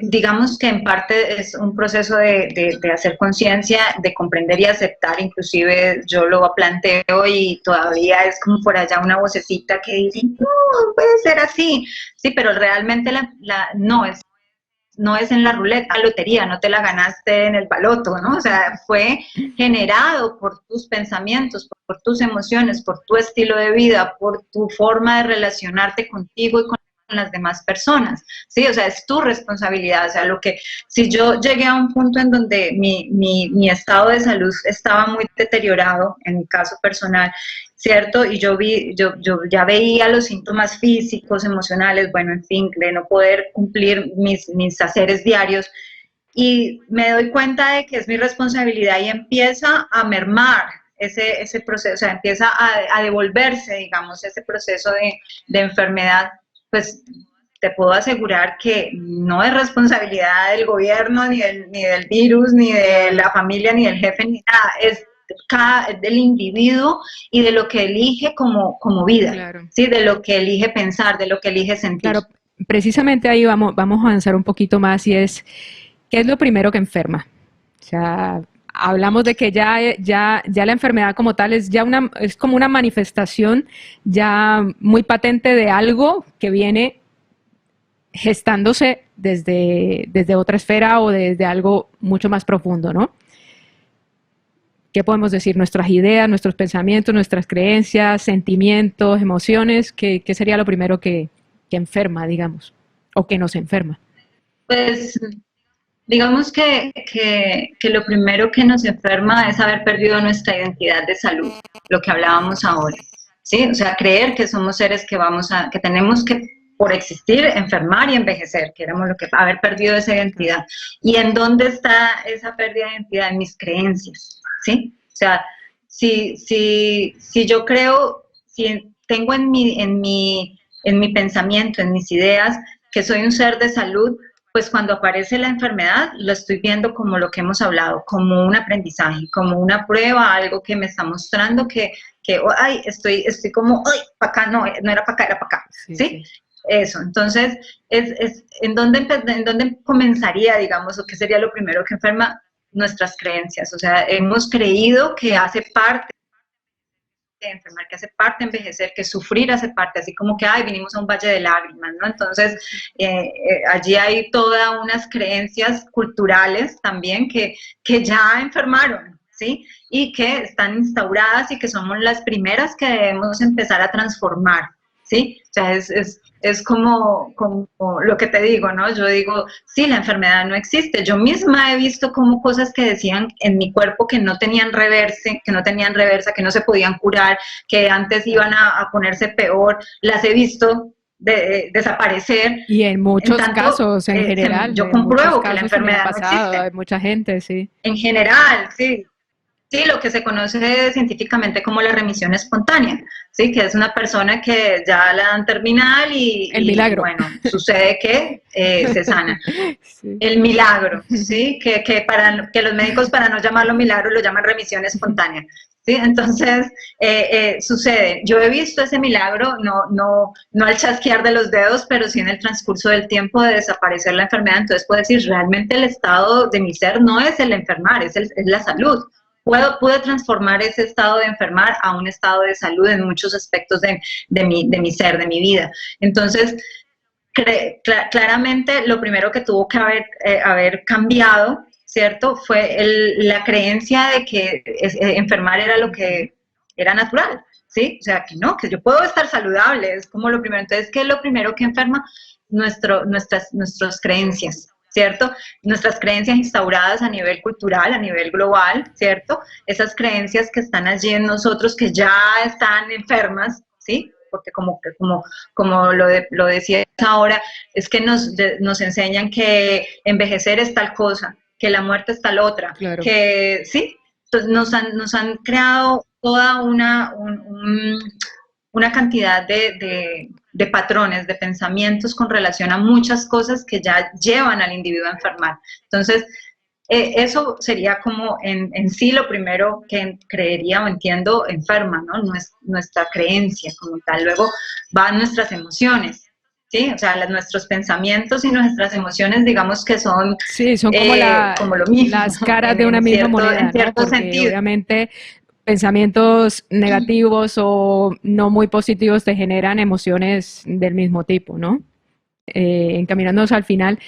S2: digamos que en parte es un proceso de hacer conciencia, de comprender y aceptar. Inclusive yo lo planteo y todavía es como por allá una vocecita que dice, no, puede ser así, sí, pero realmente no es no es en la ruleta, la lotería, no te la ganaste en el baloto, ¿no? O sea, fue generado por tus pensamientos, por tus emociones, por tu estilo de vida, por tu forma de relacionarte contigo y con las demás personas, ¿sí? O sea, es tu responsabilidad, o sea, si yo llegué a un punto en donde mi estado de salud estaba muy deteriorado, en mi caso personal, ¿cierto? Y yo ya veía los síntomas físicos, emocionales, bueno, en fin, de no poder cumplir mis haceres diarios, y me doy cuenta de que es mi responsabilidad y empieza a mermar ese proceso, o sea, empieza a devolverse, digamos, ese proceso de enfermedad, pues te puedo asegurar que no es responsabilidad del gobierno, ni del virus, ni de la familia, ni del jefe, ni nada, es del individuo y de lo que elige como vida,
S1: claro.
S2: ¿sí? De lo que elige pensar, de lo que elige sentir.
S1: Claro, precisamente ahí vamos a avanzar un poquito más y es, ¿qué es lo primero que enferma? O sea, hablamos de que ya la enfermedad como tal es como una manifestación ya muy patente de algo que viene gestándose desde otra esfera o desde algo mucho más profundo, ¿no? ¿Qué podemos decir? Nuestras ideas, nuestros pensamientos, nuestras creencias, sentimientos, emociones, ¿qué sería lo primero que enferma, digamos, o que nos enferma?
S2: Pues digamos que lo primero que nos enferma es haber perdido nuestra identidad de salud, lo que hablábamos ahora, ¿sí? O sea, creer que somos seres que tenemos que, por existir, enfermar y envejecer, que éramos haber perdido esa identidad. ¿Y en dónde está esa pérdida de identidad? En mis creencias, ¿sí? O sea, si yo creo, si tengo en mi pensamiento, en mis ideas, que soy un ser de salud, pues cuando aparece la enfermedad, lo estoy viendo como lo que hemos hablado, como un aprendizaje, como una prueba, algo que me está mostrando que ay, estoy como, ay, para acá, no era para acá, era para acá, ¿sí? ¿Sí? Eso, entonces, ¿en dónde comenzaría, digamos, o qué sería lo primero que enferma? Nuestras creencias, o sea, hemos creído que hace parte de enfermar, que hace parte de envejecer, que sufrir hace parte, así como que, ay, vinimos a un valle de lágrimas, ¿no? Entonces, allí hay todas unas creencias culturales también que ya enfermaron, ¿sí? Y que están instauradas y que somos las primeras que debemos empezar a transformar, ¿sí? O sea, es como lo que te digo, ¿no? Yo digo, sí, la enfermedad no existe. Yo misma he visto como cosas que decían en mi cuerpo que no tenían reversa, que no se podían curar, que antes iban a ponerse peor, las he visto desaparecer.
S1: Y en muchos casos, en general.
S2: Yo compruebo que la enfermedad no existe.
S1: Hay mucha gente, sí.
S2: En general, sí. Sí, lo que se conoce científicamente como la remisión espontánea, ¿sí? Que es una persona que ya la dan terminal y bueno, sucede que se sana. Sí. El milagro, ¿sí? Que los médicos, para no llamarlo milagro, lo llaman remisión espontánea, ¿sí? Entonces, sucede. Yo he visto ese milagro, no al chasquear de los dedos, pero sí en el transcurso del tiempo de desaparecer la enfermedad. Entonces, puedo decir, realmente el estado de mi ser no es el enfermar, es la salud. Pude transformar ese estado de enfermar a un estado de salud en muchos aspectos de mi ser, de mi vida. Entonces, claramente lo primero que tuvo que haber cambiado, ¿cierto? Fue la creencia de que enfermar era lo que era natural, ¿sí? O sea, que no, que yo puedo estar saludable, es como lo primero. Entonces, ¿qué es lo primero que enferma? Nuestras creencias, ¿cierto? Nuestras creencias instauradas a nivel cultural, a nivel global, ¿cierto? Esas creencias que están allí en nosotros, que ya están enfermas, ¿sí? Porque como lo decía ahora, es que nos enseñan que envejecer es tal cosa, que la muerte es tal otra, claro. Que sí, entonces nos han creado toda una cantidad de patrones, de pensamientos con relación a muchas cosas que ya llevan al individuo a enfermar. Entonces, eso sería como en sí lo primero que creería o entiendo enferma, ¿no? Nuestra creencia como tal. Luego van nuestras emociones, ¿sí? O sea, nuestros pensamientos y nuestras emociones, digamos que son...
S1: Sí, son como lo mismo, las caras de una misma moneda, ¿no? En cierto sentido. Obviamente pensamientos negativos o no muy positivos te generan emociones del mismo tipo, ¿no? encaminándonos al final.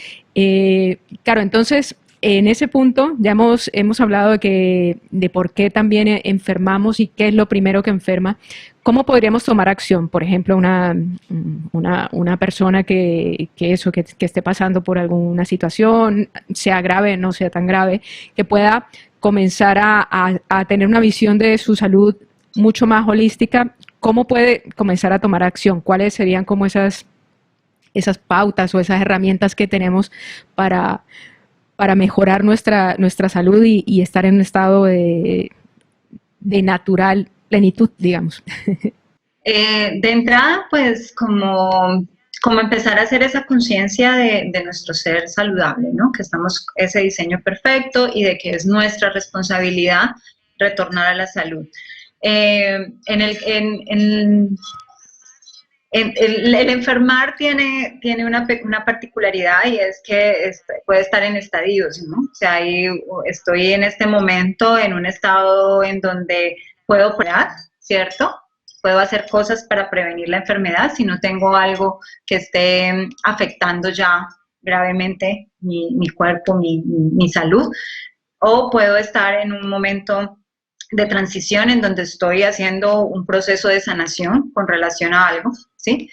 S1: Claro, entonces, en ese punto ya hemos hablado de por qué también enfermamos y qué es lo primero que enferma. ¿Cómo podríamos tomar acción? Por ejemplo, una persona que esté pasando por alguna situación, sea grave o no sea tan grave, que pueda comenzar a tener una visión de su salud mucho más holística. ¿Cómo puede comenzar a tomar acción? ¿Cuáles serían como esas pautas o esas herramientas que tenemos para mejorar nuestra salud y estar en un estado de natural plenitud, digamos?
S2: De entrada, pues como empezar a hacer esa conciencia de nuestro ser saludable, ¿no? Que estamos ese diseño perfecto y de que es nuestra responsabilidad retornar a la salud. El enfermar tiene una particularidad, y es que puede estar en estadios, ¿no? O sea, estoy en este momento en un estado en donde puedo operar, ¿cierto? Puedo hacer cosas para prevenir la enfermedad si no tengo algo que esté afectando ya gravemente mi cuerpo, mi salud. O puedo estar en un momento de transición en donde estoy haciendo un proceso de sanación con relación a algo, ¿sí?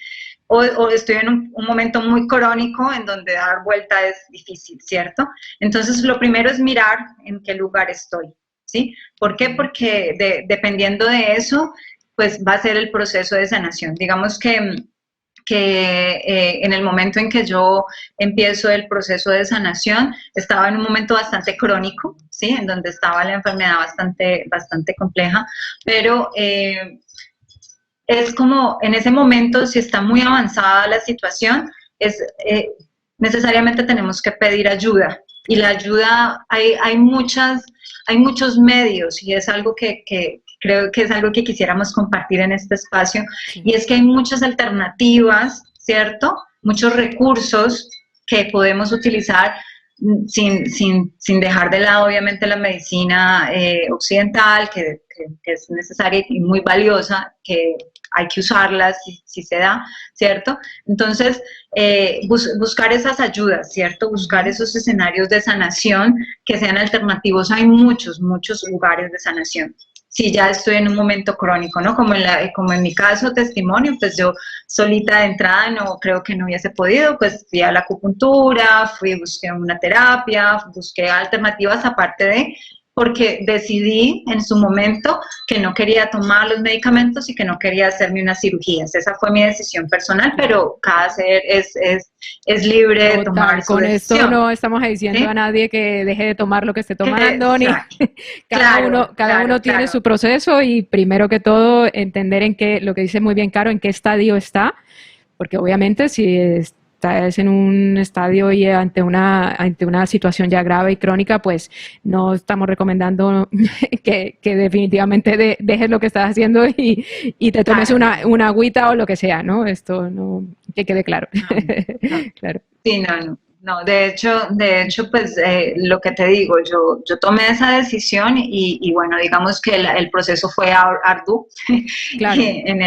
S2: O estoy en un momento muy crónico en donde dar vuelta es difícil, ¿cierto? Entonces, lo primero es mirar en qué lugar estoy, ¿sí? ¿Por qué? Porque dependiendo de eso, pues va a ser el proceso de sanación. Digamos que en el momento en que yo empiezo el proceso de sanación, estaba en un momento bastante crónico, ¿sí? En donde estaba la enfermedad bastante compleja, pero es como en ese momento, si está muy avanzada la situación, necesariamente tenemos que pedir ayuda. Y la ayuda, hay muchos medios, y es algo que creo que es algo que quisiéramos compartir en este espacio, sí. Y es que hay muchas alternativas, ¿cierto? Muchos recursos que podemos utilizar sin dejar de lado, obviamente, la medicina occidental, que es necesaria y muy valiosa, que hay que usarlas si se da, ¿cierto? Entonces, buscar esas ayudas, ¿cierto? Buscar esos escenarios de sanación que sean alternativos. Hay muchos lugares de sanación. Si ya estoy en un momento crónico, ¿no? Como en mi caso, testimonio, pues yo solita de entrada creo que no hubiese podido, pues fui a la acupuntura, busqué una terapia, busqué alternativas aparte porque decidí en su momento que no quería tomar los medicamentos y que no quería hacerme unas cirugías. Esa fue mi decisión personal, pero cada ser es libre de tomar su decisión.
S1: Con esto no estamos diciendo, ¿sí?, a nadie que deje de tomar lo que esté tomando, ni cada uno tiene su proceso, y primero que todo entender lo que dice muy bien Caro, en qué estadio está, porque obviamente si estás en un estadio y ante una situación ya grave y crónica, pues no estamos recomendando que definitivamente dejes lo que estás haciendo y te tomes una agüita o lo que sea, ¿no? Esto no, que quede claro.
S2: No. Claro. Sí, no, de hecho, pues lo que te digo, yo tomé esa decisión y bueno, digamos que el proceso fue arduo, claro. en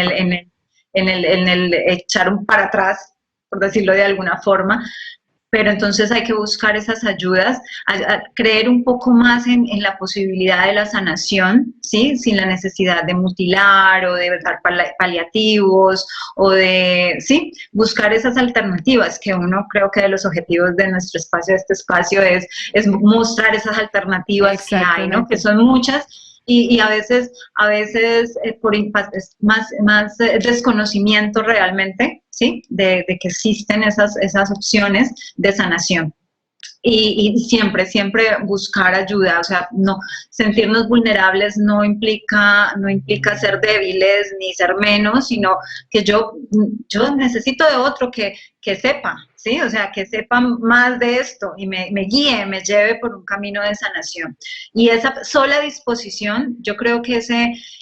S2: el echar un para atrás, por decirlo de alguna forma, pero entonces hay que buscar esas ayudas, a creer un poco más en la posibilidad de la sanación, ¿sí? Sin la necesidad de mutilar o de dar paliativos o ¿sí? Buscar esas alternativas, que creo que de los objetivos de nuestro espacio, de este espacio, es mostrar esas alternativas que hay, ¿no? Que son muchas. Y a veces por más desconocimiento realmente, ¿sí? De que existen esas opciones de sanación. Y siempre buscar ayuda, o sea, no sentirnos vulnerables no implica ser débiles ni ser menos, sino que yo necesito de otro que sepa, ¿sí? O sea, que sepa más de esto y me guíe, me lleve por un camino de sanación. Y esa sola disposición, yo creo que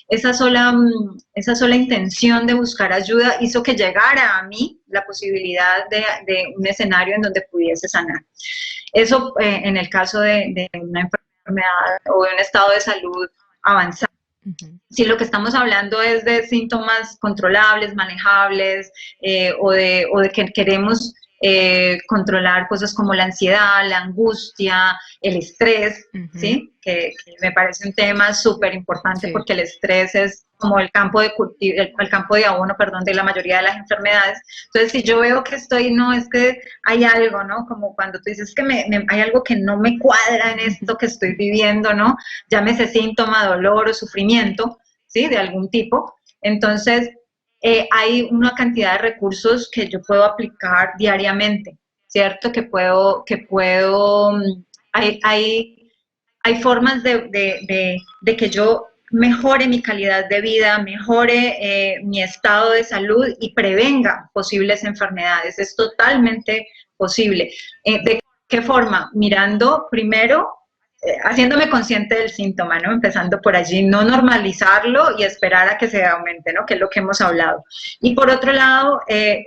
S2: esa sola intención de buscar ayuda hizo que llegara a mí la posibilidad de un escenario en donde pudiese sanar. Eso en el caso de una enfermedad o de un estado de salud avanzado. Uh-huh. Si lo que estamos hablando es de síntomas controlables, manejables, o de que queremos controlar cosas como la ansiedad, la angustia, el estrés, ¿sí? Que me parece un tema súper importante, porque el estrés es como el campo de cultivo, el campo de abono, perdón, de la mayoría de las enfermedades. Entonces, si yo veo que no, es que hay algo, ¿no? Como cuando tú dices que hay algo que no me cuadra en esto que estoy viviendo, ¿no? Llámese síntoma, dolor o sufrimiento, ¿sí? De algún tipo. Entonces, hay una cantidad de recursos que yo puedo aplicar diariamente, ¿cierto? Hay formas de que yo mejore mi calidad de vida, mejore mi estado de salud y prevenga posibles enfermedades. Es totalmente posible. ¿De qué forma? Mirando primero, haciéndome consciente del síntoma, ¿no? Empezando por allí, no normalizarlo y esperar a que se aumente, ¿no? Que es lo que hemos hablado. Y por otro lado,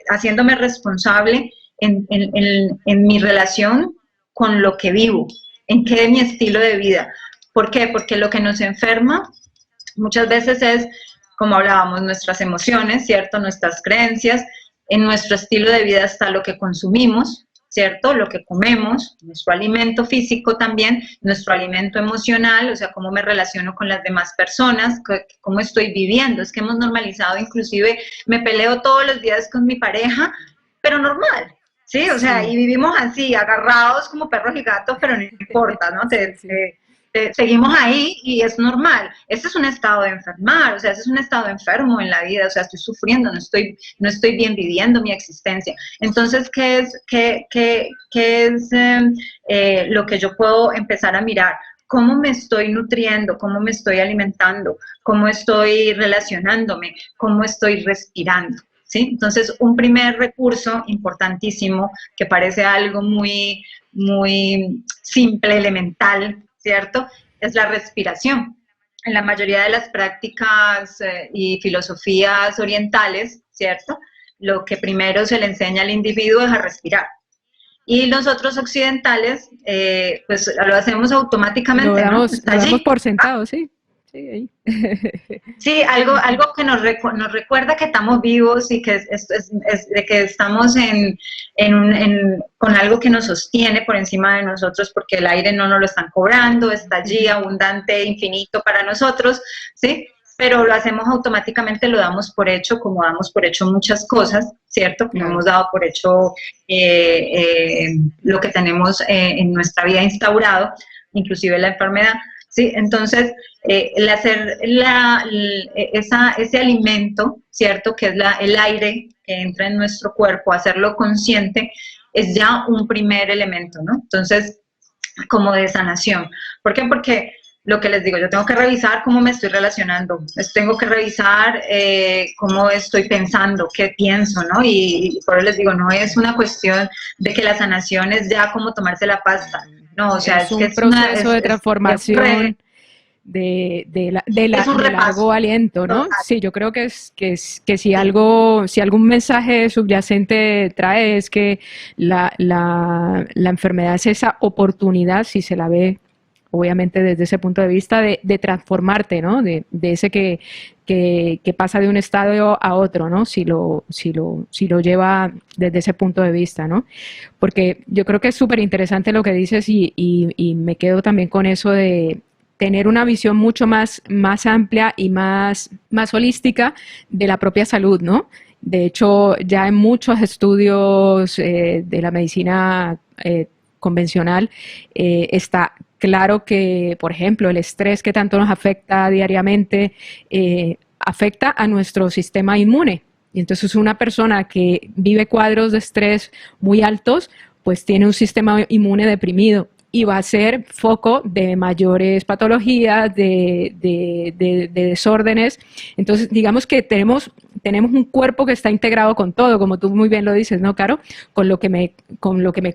S2: haciéndome responsable en mi relación con lo que vivo, en qué es mi estilo de vida. ¿Por qué? Porque lo que nos enferma muchas veces es, como hablábamos, nuestras emociones, ¿cierto? Nuestras creencias. En nuestro estilo de vida está lo que consumimos, ¿cierto? Lo que comemos, nuestro alimento físico también, nuestro alimento emocional, o sea, cómo me relaciono con las demás personas, cómo estoy viviendo. Es que hemos normalizado, inclusive me peleo todos los días con mi pareja, pero normal, ¿sí? O sea, y vivimos así, agarrados como perros y gatos, pero no importa, ¿no? Seguimos ahí y es normal. Este es un estado de enfermar, o sea, ese es un estado enfermo en la vida, o sea, estoy sufriendo, no estoy bien viviendo mi existencia. Entonces, ¿qué es lo que yo puedo empezar a mirar? ¿Cómo me estoy nutriendo? ¿Cómo me estoy alimentando? ¿Cómo estoy relacionándome? ¿Cómo estoy respirando? ¿Sí? Entonces, un primer recurso importantísimo, que parece algo muy, muy simple, elemental, ¿cierto? Es la respiración. En la mayoría de las prácticas y filosofías orientales, ¿cierto? Lo que primero se le enseña al individuo es a respirar. Y nosotros occidentales, pues lo hacemos automáticamente,
S1: lo damos,
S2: ¿no?
S1: lo damos por sentado, sí. Sí, ahí.
S2: Sí, algo que nos recuerda que estamos vivos y que de que estamos con algo que nos sostiene por encima de nosotros, porque el aire no nos lo están cobrando, está allí abundante, infinito para nosotros, ¿sí? Pero lo hacemos automáticamente, lo damos por hecho, como damos por hecho muchas cosas, ¿cierto? Como hemos dado por hecho lo que tenemos en nuestra vida instaurado, inclusive la enfermedad. Sí, entonces, el hacer ese alimento, ¿cierto? Que es el aire que entra en nuestro cuerpo, hacerlo consciente, es ya un primer elemento, ¿no? Entonces, como de sanación. ¿Por qué? Porque lo que les digo, yo tengo que revisar cómo me estoy relacionando, tengo que revisar cómo estoy pensando, qué pienso, ¿no? Y por eso les digo, no es una cuestión de que la sanación es ya como tomarse la pasta. No, o sea,
S1: es un proceso de transformación de largo aliento, ¿no? Sí, yo creo que si algún mensaje subyacente trae es que la enfermedad es esa oportunidad, si se la ve obviamente desde ese punto de vista, de transformarte, ¿no? De ese que pasa de un estado a otro, ¿no? Si lo lleva desde ese punto de vista, ¿no? Porque yo creo que es súper interesante lo que dices y me quedo también con eso de tener una visión mucho más amplia y más holística de la propia salud, ¿no? De hecho, ya en muchos estudios de la medicina convencional está claro que, por ejemplo, el estrés que tanto nos afecta diariamente afecta a nuestro sistema inmune. Y entonces una persona que vive cuadros de estrés muy altos, pues tiene un sistema inmune deprimido y va a ser foco de mayores patologías, de desórdenes. Entonces, digamos que tenemos un cuerpo que está integrado con todo, como tú muy bien lo dices, ¿no, Caro? Con lo que me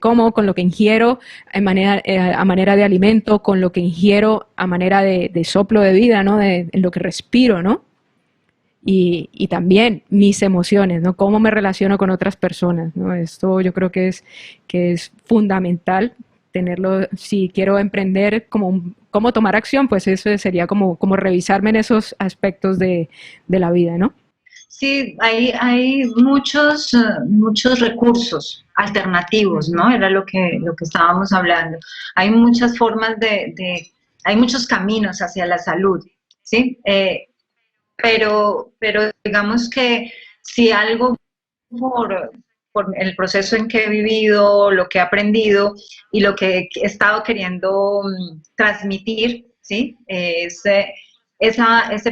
S1: como, con lo que ingiero a manera de alimento, con lo que ingiero a manera de soplo de vida, ¿no? En lo que respiro, ¿no? Y también mis emociones, ¿no? Cómo me relaciono con otras personas, ¿no? Esto yo creo que es fundamental tenerlo. Si quiero emprender, cómo tomar acción, pues eso sería como revisarme en esos aspectos de la vida, ¿no?
S2: Sí, hay muchos recursos alternativos, ¿no? Era lo que estábamos hablando. Hay muchas formas hay muchos caminos hacia la salud, ¿sí? Pero digamos que si algo por, por el proceso en que he vivido, lo que he aprendido y lo que he estado queriendo transmitir, ¿sí? Ese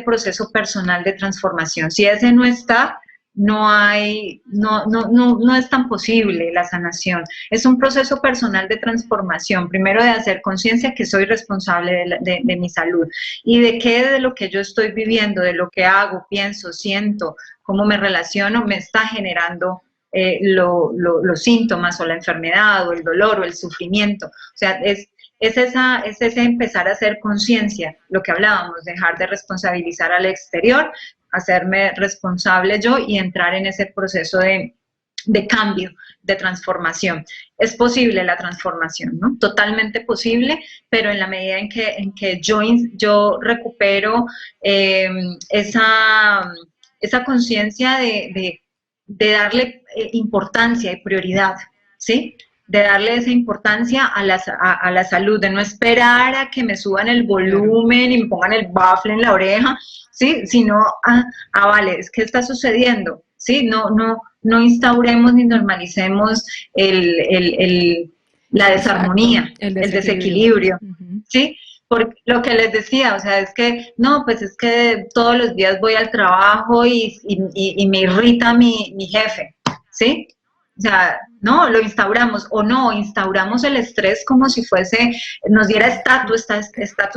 S2: proceso personal de transformación. Si ese no está, no es tan posible la sanación. Es un proceso personal de transformación, primero de hacer conciencia que soy responsable de mi salud y de qué de lo que yo estoy viviendo, de lo que hago, pienso, siento, cómo me relaciono, me está generando los síntomas o la enfermedad o el dolor o el sufrimiento. O sea, es ese empezar a hacer conciencia, lo que hablábamos, dejar de responsabilizar al exterior, hacerme responsable yo y entrar en ese proceso de cambio, de transformación. Es posible la transformación, ¿no? Totalmente posible, pero en la medida en que yo recupero esa conciencia de darle importancia y prioridad, ¿sí? De darle esa importancia a la salud, de no esperar a que me suban el volumen y me pongan el baffle en la oreja, ¿sí? Sino, vale, es que está sucediendo, ¿sí? No instauremos ni normalicemos la desarmonía,
S1: exacto, el
S2: el
S1: desequilibrio.
S2: desequilibrio, ¿sí? Por lo que les decía, o sea, es que, no, pues es que todos los días voy al trabajo y me irrita mi jefe, ¿sí? O sea, no, lo instauramos o no, instauramos el estrés como si nos diera estatus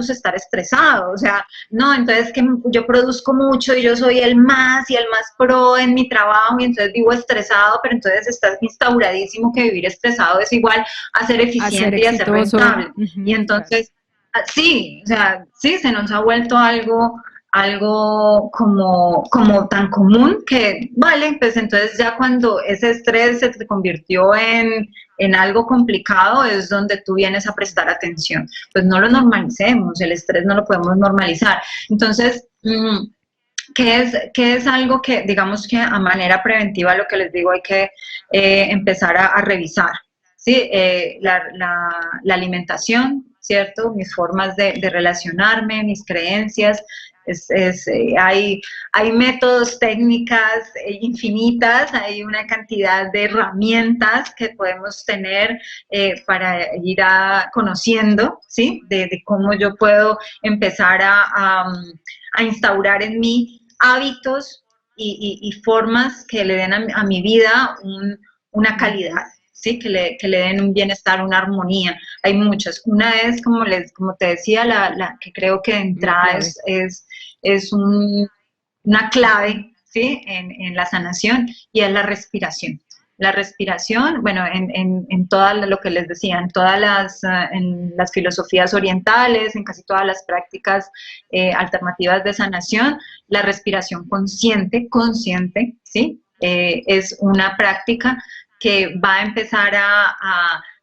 S2: estar estresado, o sea, no, entonces que yo produzco mucho y yo soy el más y el más pro en mi trabajo y entonces vivo estresado, pero entonces estás instauradísimo que vivir estresado es igual a ser eficiente y a ser rentable. Y entonces, sí, o sea, sí, se nos ha vuelto algo como tan común que, vale, pues entonces ya cuando ese estrés se te convirtió en algo complicado es donde tú vienes a prestar atención. Pues no lo normalicemos, el estrés no lo podemos normalizar. Entonces, ¿qué es algo que, digamos que a manera preventiva, lo que les digo, hay que empezar a revisar? ¿Sí? La alimentación, ¿cierto? Mis formas de relacionarme, mis creencias. Hay métodos, técnicas infinitas, hay una cantidad de herramientas que podemos tener para ir conociendo, ¿sí? De cómo yo puedo empezar a instaurar en mí hábitos y formas que le den a mi vida una calidad. ¿Sí? Que le den un bienestar, una armonía. Hay muchas. Una es, como te decía, la que creo que de entrada es una clave, ¿sí? En la sanación, y es la respiración. La respiración, bueno, en todas lo que les decía, en las filosofías orientales, en casi todas las prácticas alternativas de sanación, la respiración consciente, ¿sí? Es una práctica que va a empezar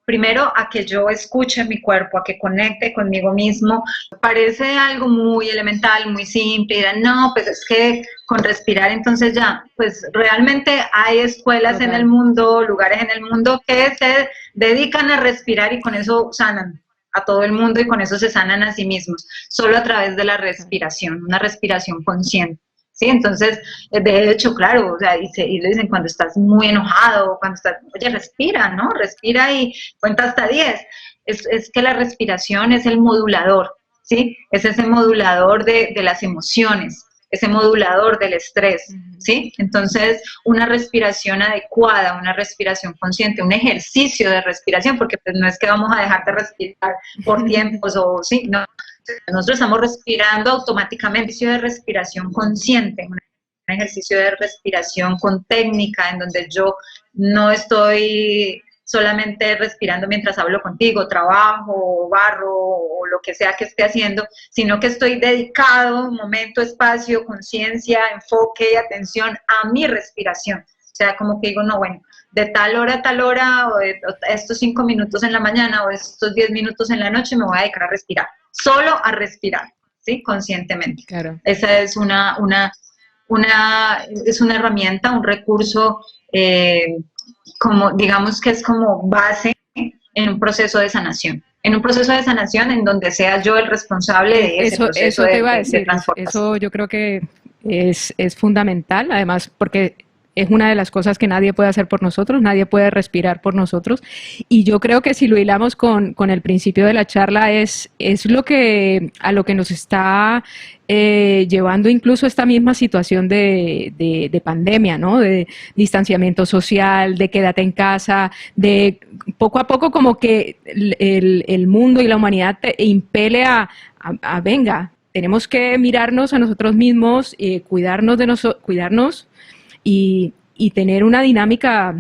S2: primero a que yo escuche mi cuerpo, a que conecte conmigo mismo. Parece algo muy elemental, muy simple, y dirán, no, pues es que con respirar entonces ya, pues realmente hay escuelas en el mundo, lugares en el mundo que se dedican a respirar y con eso sanan a todo el mundo y con eso se sanan a sí mismos, solo a través de la respiración, una respiración consciente. ¿Sí? Entonces, de hecho, claro, o sea, y le dicen cuando estás muy enojado, cuando estás, oye, respira, ¿no? Respira y cuenta hasta 10. Es que la respiración es el modulador, ¿sí? Es ese modulador de las emociones, ese modulador del estrés, ¿sí? Entonces, una respiración adecuada, una respiración consciente, un ejercicio de respiración, porque pues no es que vamos a dejar de respirar por tiempos o, sí, no. Nosotros estamos respirando automáticamente, ejercicio de respiración consciente, un ejercicio de respiración con técnica, en donde yo no estoy solamente respirando mientras hablo contigo, trabajo, barro o lo que sea que esté haciendo, sino que estoy dedicado, momento, espacio, conciencia, enfoque y atención a mi respiración. O sea, como que digo, no, bueno, de tal hora a tal hora, o de estos 5 minutos en la mañana, o estos 10 minutos en la noche, me voy a dedicar a respirar. Solo a respirar, ¿sí? Conscientemente.
S1: Claro.
S2: Esa es una es una herramienta, un recurso, como digamos que es como base en un proceso de sanación. En un proceso de sanación en donde sea yo el responsable de ese proceso
S1: eso te iba a
S2: de
S1: decir,
S2: transformación.
S1: eso yo creo que es fundamental, además porque es una de las cosas que nadie puede hacer por nosotros, nadie puede respirar por nosotros. Y yo creo que si lo hilamos con el principio de la charla, es lo que, a lo que nos está llevando incluso esta misma situación de pandemia, ¿no? De distanciamiento social, de quédate en casa, de poco a poco como que el mundo y la humanidad te impele a venga, tenemos que mirarnos a nosotros mismos, cuidarnos de cuidarnos y tener una dinámica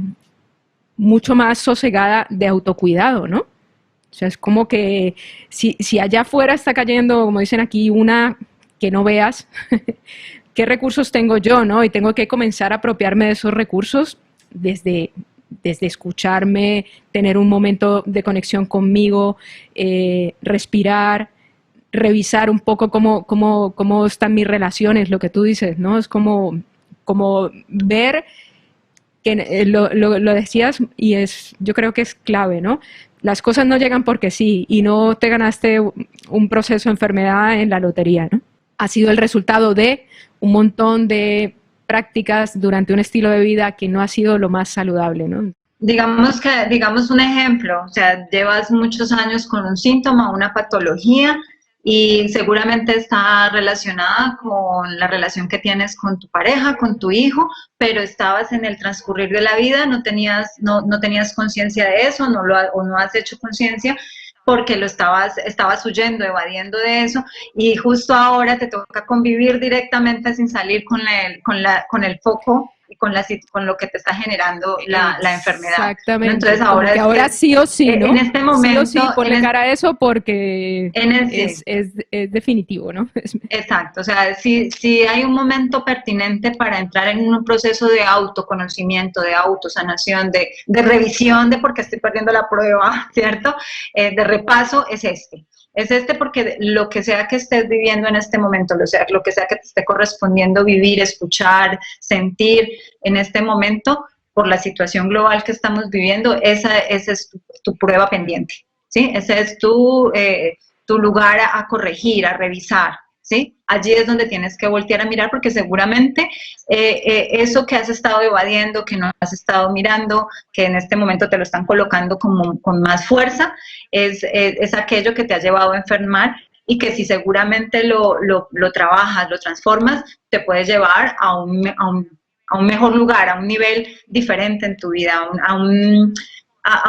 S1: mucho más sosegada de autocuidado, ¿no? O sea, es como que si allá afuera está cayendo, como dicen aquí, una que no veas, ¿qué recursos tengo yo, no? Y tengo que comenzar a apropiarme de esos recursos desde escucharme, tener un momento de conexión conmigo, respirar, revisar un poco cómo están mis relaciones, lo que tú dices, ¿no? Es como ver que lo decías y yo creo que es clave, ¿no? Las cosas no llegan porque sí y no te ganaste un proceso de enfermedad en la lotería, ¿no? Ha sido el resultado de un montón de prácticas durante un estilo de vida que no ha sido lo más saludable, ¿no?
S2: Digamos un ejemplo, o sea, llevas muchos años con un síntoma, una patología, y seguramente está relacionada con la relación que tienes con tu pareja, con tu hijo, pero estabas en el transcurrir de la vida, no tenías conciencia de eso, o no has hecho conciencia porque estabas huyendo, evadiendo de eso, y justo ahora te toca convivir directamente sin salir con el foco y con lo que te está generando la enfermedad, ¿no?
S1: Exactamente.
S2: Entonces
S1: ahora sí o sí, ¿no?
S2: En este momento,
S1: sí o sí, ponle cara a eso porque es definitivo, ¿no?
S2: Exacto, o sea, si hay un momento pertinente para entrar en un proceso de autoconocimiento, de autosanación, de revisión de por qué estoy perdiendo la prueba, ¿cierto? De repaso, es este. Es este porque lo que sea que estés viviendo en este momento, lo que sea que te esté correspondiendo vivir, escuchar, sentir en este momento, por la situación global que estamos viviendo, esa es tu prueba pendiente, ¿sí? Ese es tu lugar a corregir, a revisar, ¿sí? Allí es donde tienes que voltear a mirar porque seguramente eso que has estado evadiendo, que no has estado mirando, que en este momento te lo están colocando como con más fuerza, es aquello que te ha llevado a enfermar y que si seguramente lo trabajas, lo transformas, te puede llevar a un mejor lugar, a un nivel diferente en tu vida, a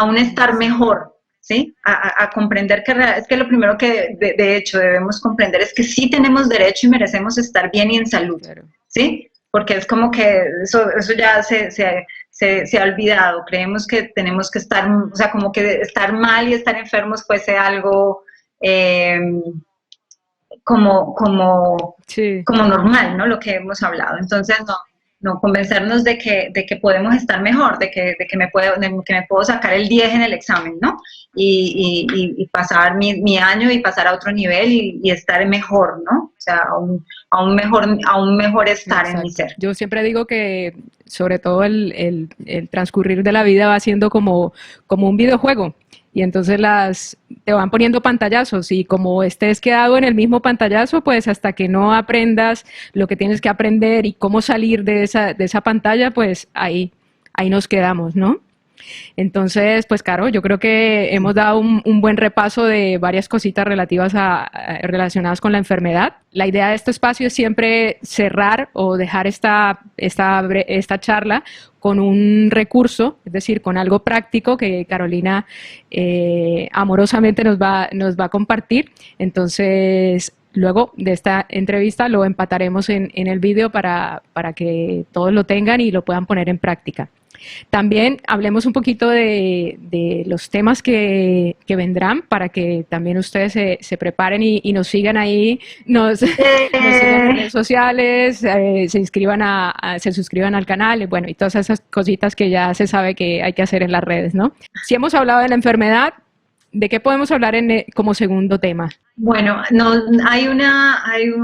S2: un estar mejor, ¿sí? A comprender es que lo primero que de hecho debemos comprender es que sí tenemos derecho y merecemos estar bien y en salud, claro. ¿Sí? Porque es como que eso ya se ha olvidado, creemos que tenemos que estar, o sea, como que estar mal y estar enfermos fuese algo como normal, ¿no? Lo que hemos hablado, entonces no convencernos de que podemos estar mejor, de que me puedo sacar el 10 en el examen, ¿no? Y pasar mi año y pasar a otro nivel y estar mejor, ¿no? O sea, a un mejor estar. Exacto. En mi ser.
S1: Yo siempre digo que sobre todo el transcurrir de la vida va siendo como un videojuego. Y entonces te van poniendo pantallazos y como estés quedado en el mismo pantallazo, pues hasta que no aprendas lo que tienes que aprender y cómo salir de esa pantalla, pues ahí nos quedamos, ¿no? Entonces, pues claro, yo creo que hemos dado un buen repaso de varias cositas relacionadas con la enfermedad. La idea de este espacio es siempre cerrar o dejar esta charla con un recurso, es decir, con algo práctico que Carolina amorosamente nos va a compartir. Entonces, luego de esta entrevista lo empataremos en el vídeo para que todos lo tengan y lo puedan poner en práctica. También hablemos un poquito de los temas que vendrán para que también ustedes se preparen y nos sigan ahí, nos sigan en redes sociales, se suscriban al canal, bueno, y todas esas cositas que ya se sabe que hay que hacer en las redes, ¿no? Si hemos hablado de la enfermedad, ¿De qué podemos hablar como segundo tema?
S2: Bueno, no,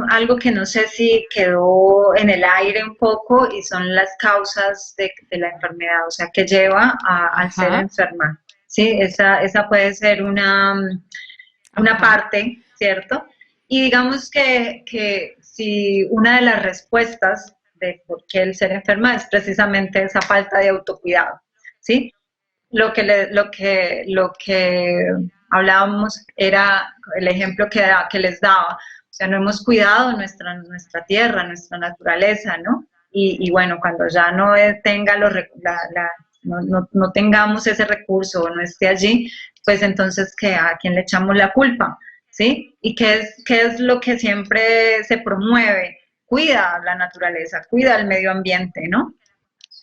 S2: algo que no sé si quedó en el aire un poco y son las causas de la enfermedad, o sea, que lleva al ser enferma. Sí, esa puede ser una parte, ¿cierto? Y digamos que si una de las respuestas de por qué el ser enferma es precisamente esa falta de autocuidado, ¿sí? Lo que hablábamos era el ejemplo que les daba. O sea, no hemos cuidado nuestra tierra, nuestra naturaleza, ¿no? Y bueno, cuando ya no tenga no tengamos ese recurso o no esté allí, pues entonces, ¿a quién le echamos la culpa? ¿Sí? ¿Y qué es lo que siempre se promueve? Cuida la naturaleza, cuida el medio ambiente, ¿no?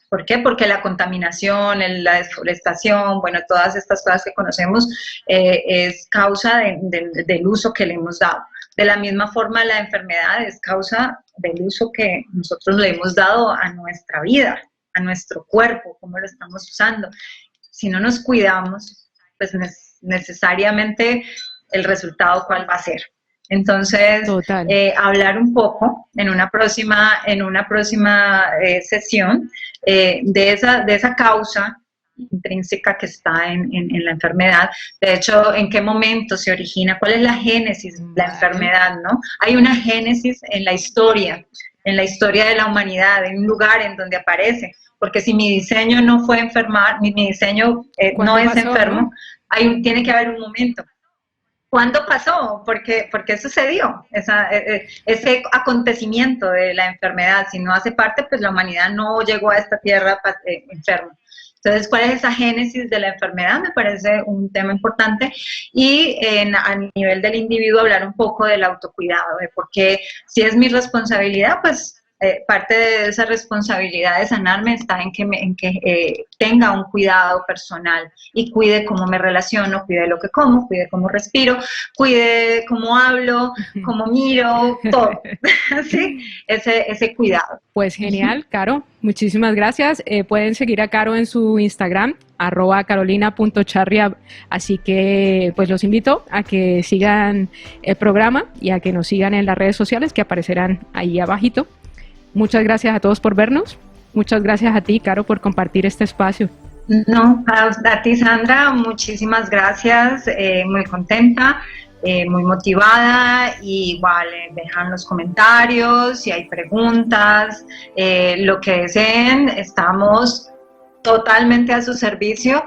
S2: ¿Por qué? Porque la contaminación, la deforestación, bueno, todas estas cosas que conocemos es causa del uso que le hemos dado. De la misma forma, la enfermedad es causa del uso que nosotros le hemos dado a nuestra vida, a nuestro cuerpo, cómo lo estamos usando. Si no nos cuidamos, pues necesariamente el resultado, ¿cuál va a ser? Entonces, hablar un poco en una próxima sesión de esa causa intrínseca que está en la enfermedad. De hecho, en qué momento se origina, cuál es la génesis de la enfermedad, ¿no? Hay una génesis en la historia de la humanidad, en un lugar en donde aparece. Porque si mi diseño no fue enfermar, mi diseño no es enfermo, ¿no? Tiene que haber un momento. ¿Cuándo pasó? ¿Por qué sucedió ese acontecimiento de la enfermedad? Si no hace parte, pues la humanidad no llegó a esta tierra enferma. Entonces, ¿cuál es esa génesis de la enfermedad? Me parece un tema importante. Y a nivel del individuo, hablar un poco del autocuidado, de por qué, si es mi responsabilidad, pues parte de esa responsabilidad de sanarme está en que tenga un cuidado personal y cuide cómo me relaciono, cuide lo que como, cuide cómo respiro, cuide cómo hablo, cómo miro, todo. ¿Sí? Ese cuidado.
S1: Pues genial, Caro. Muchísimas gracias. Pueden seguir a Caro en su Instagram, @carolina.charria. Así que pues los invito a que sigan el programa y a que nos sigan en las redes sociales que aparecerán ahí abajito. Muchas gracias a todos por vernos. Muchas gracias a ti, Caro, por compartir este espacio.
S2: No, a ti, Sandra, muchísimas gracias. Muy contenta, muy motivada. Y igual dejan los comentarios, si hay preguntas, lo que deseen. Estamos totalmente a su servicio.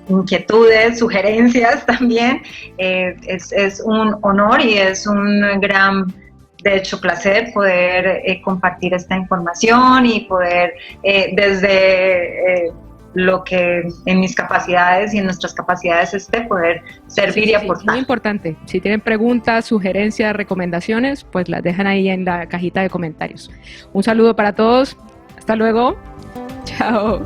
S2: Inquietudes, sugerencias también. Es un honor y es un gran, de hecho, placer poder compartir esta información y poder desde lo que en mis capacidades y en nuestras capacidades poder servir y aportar.
S1: Muy importante. Si tienen preguntas, sugerencias, recomendaciones, pues las dejan ahí en la cajita de comentarios. Un saludo para todos. Hasta luego. Chao.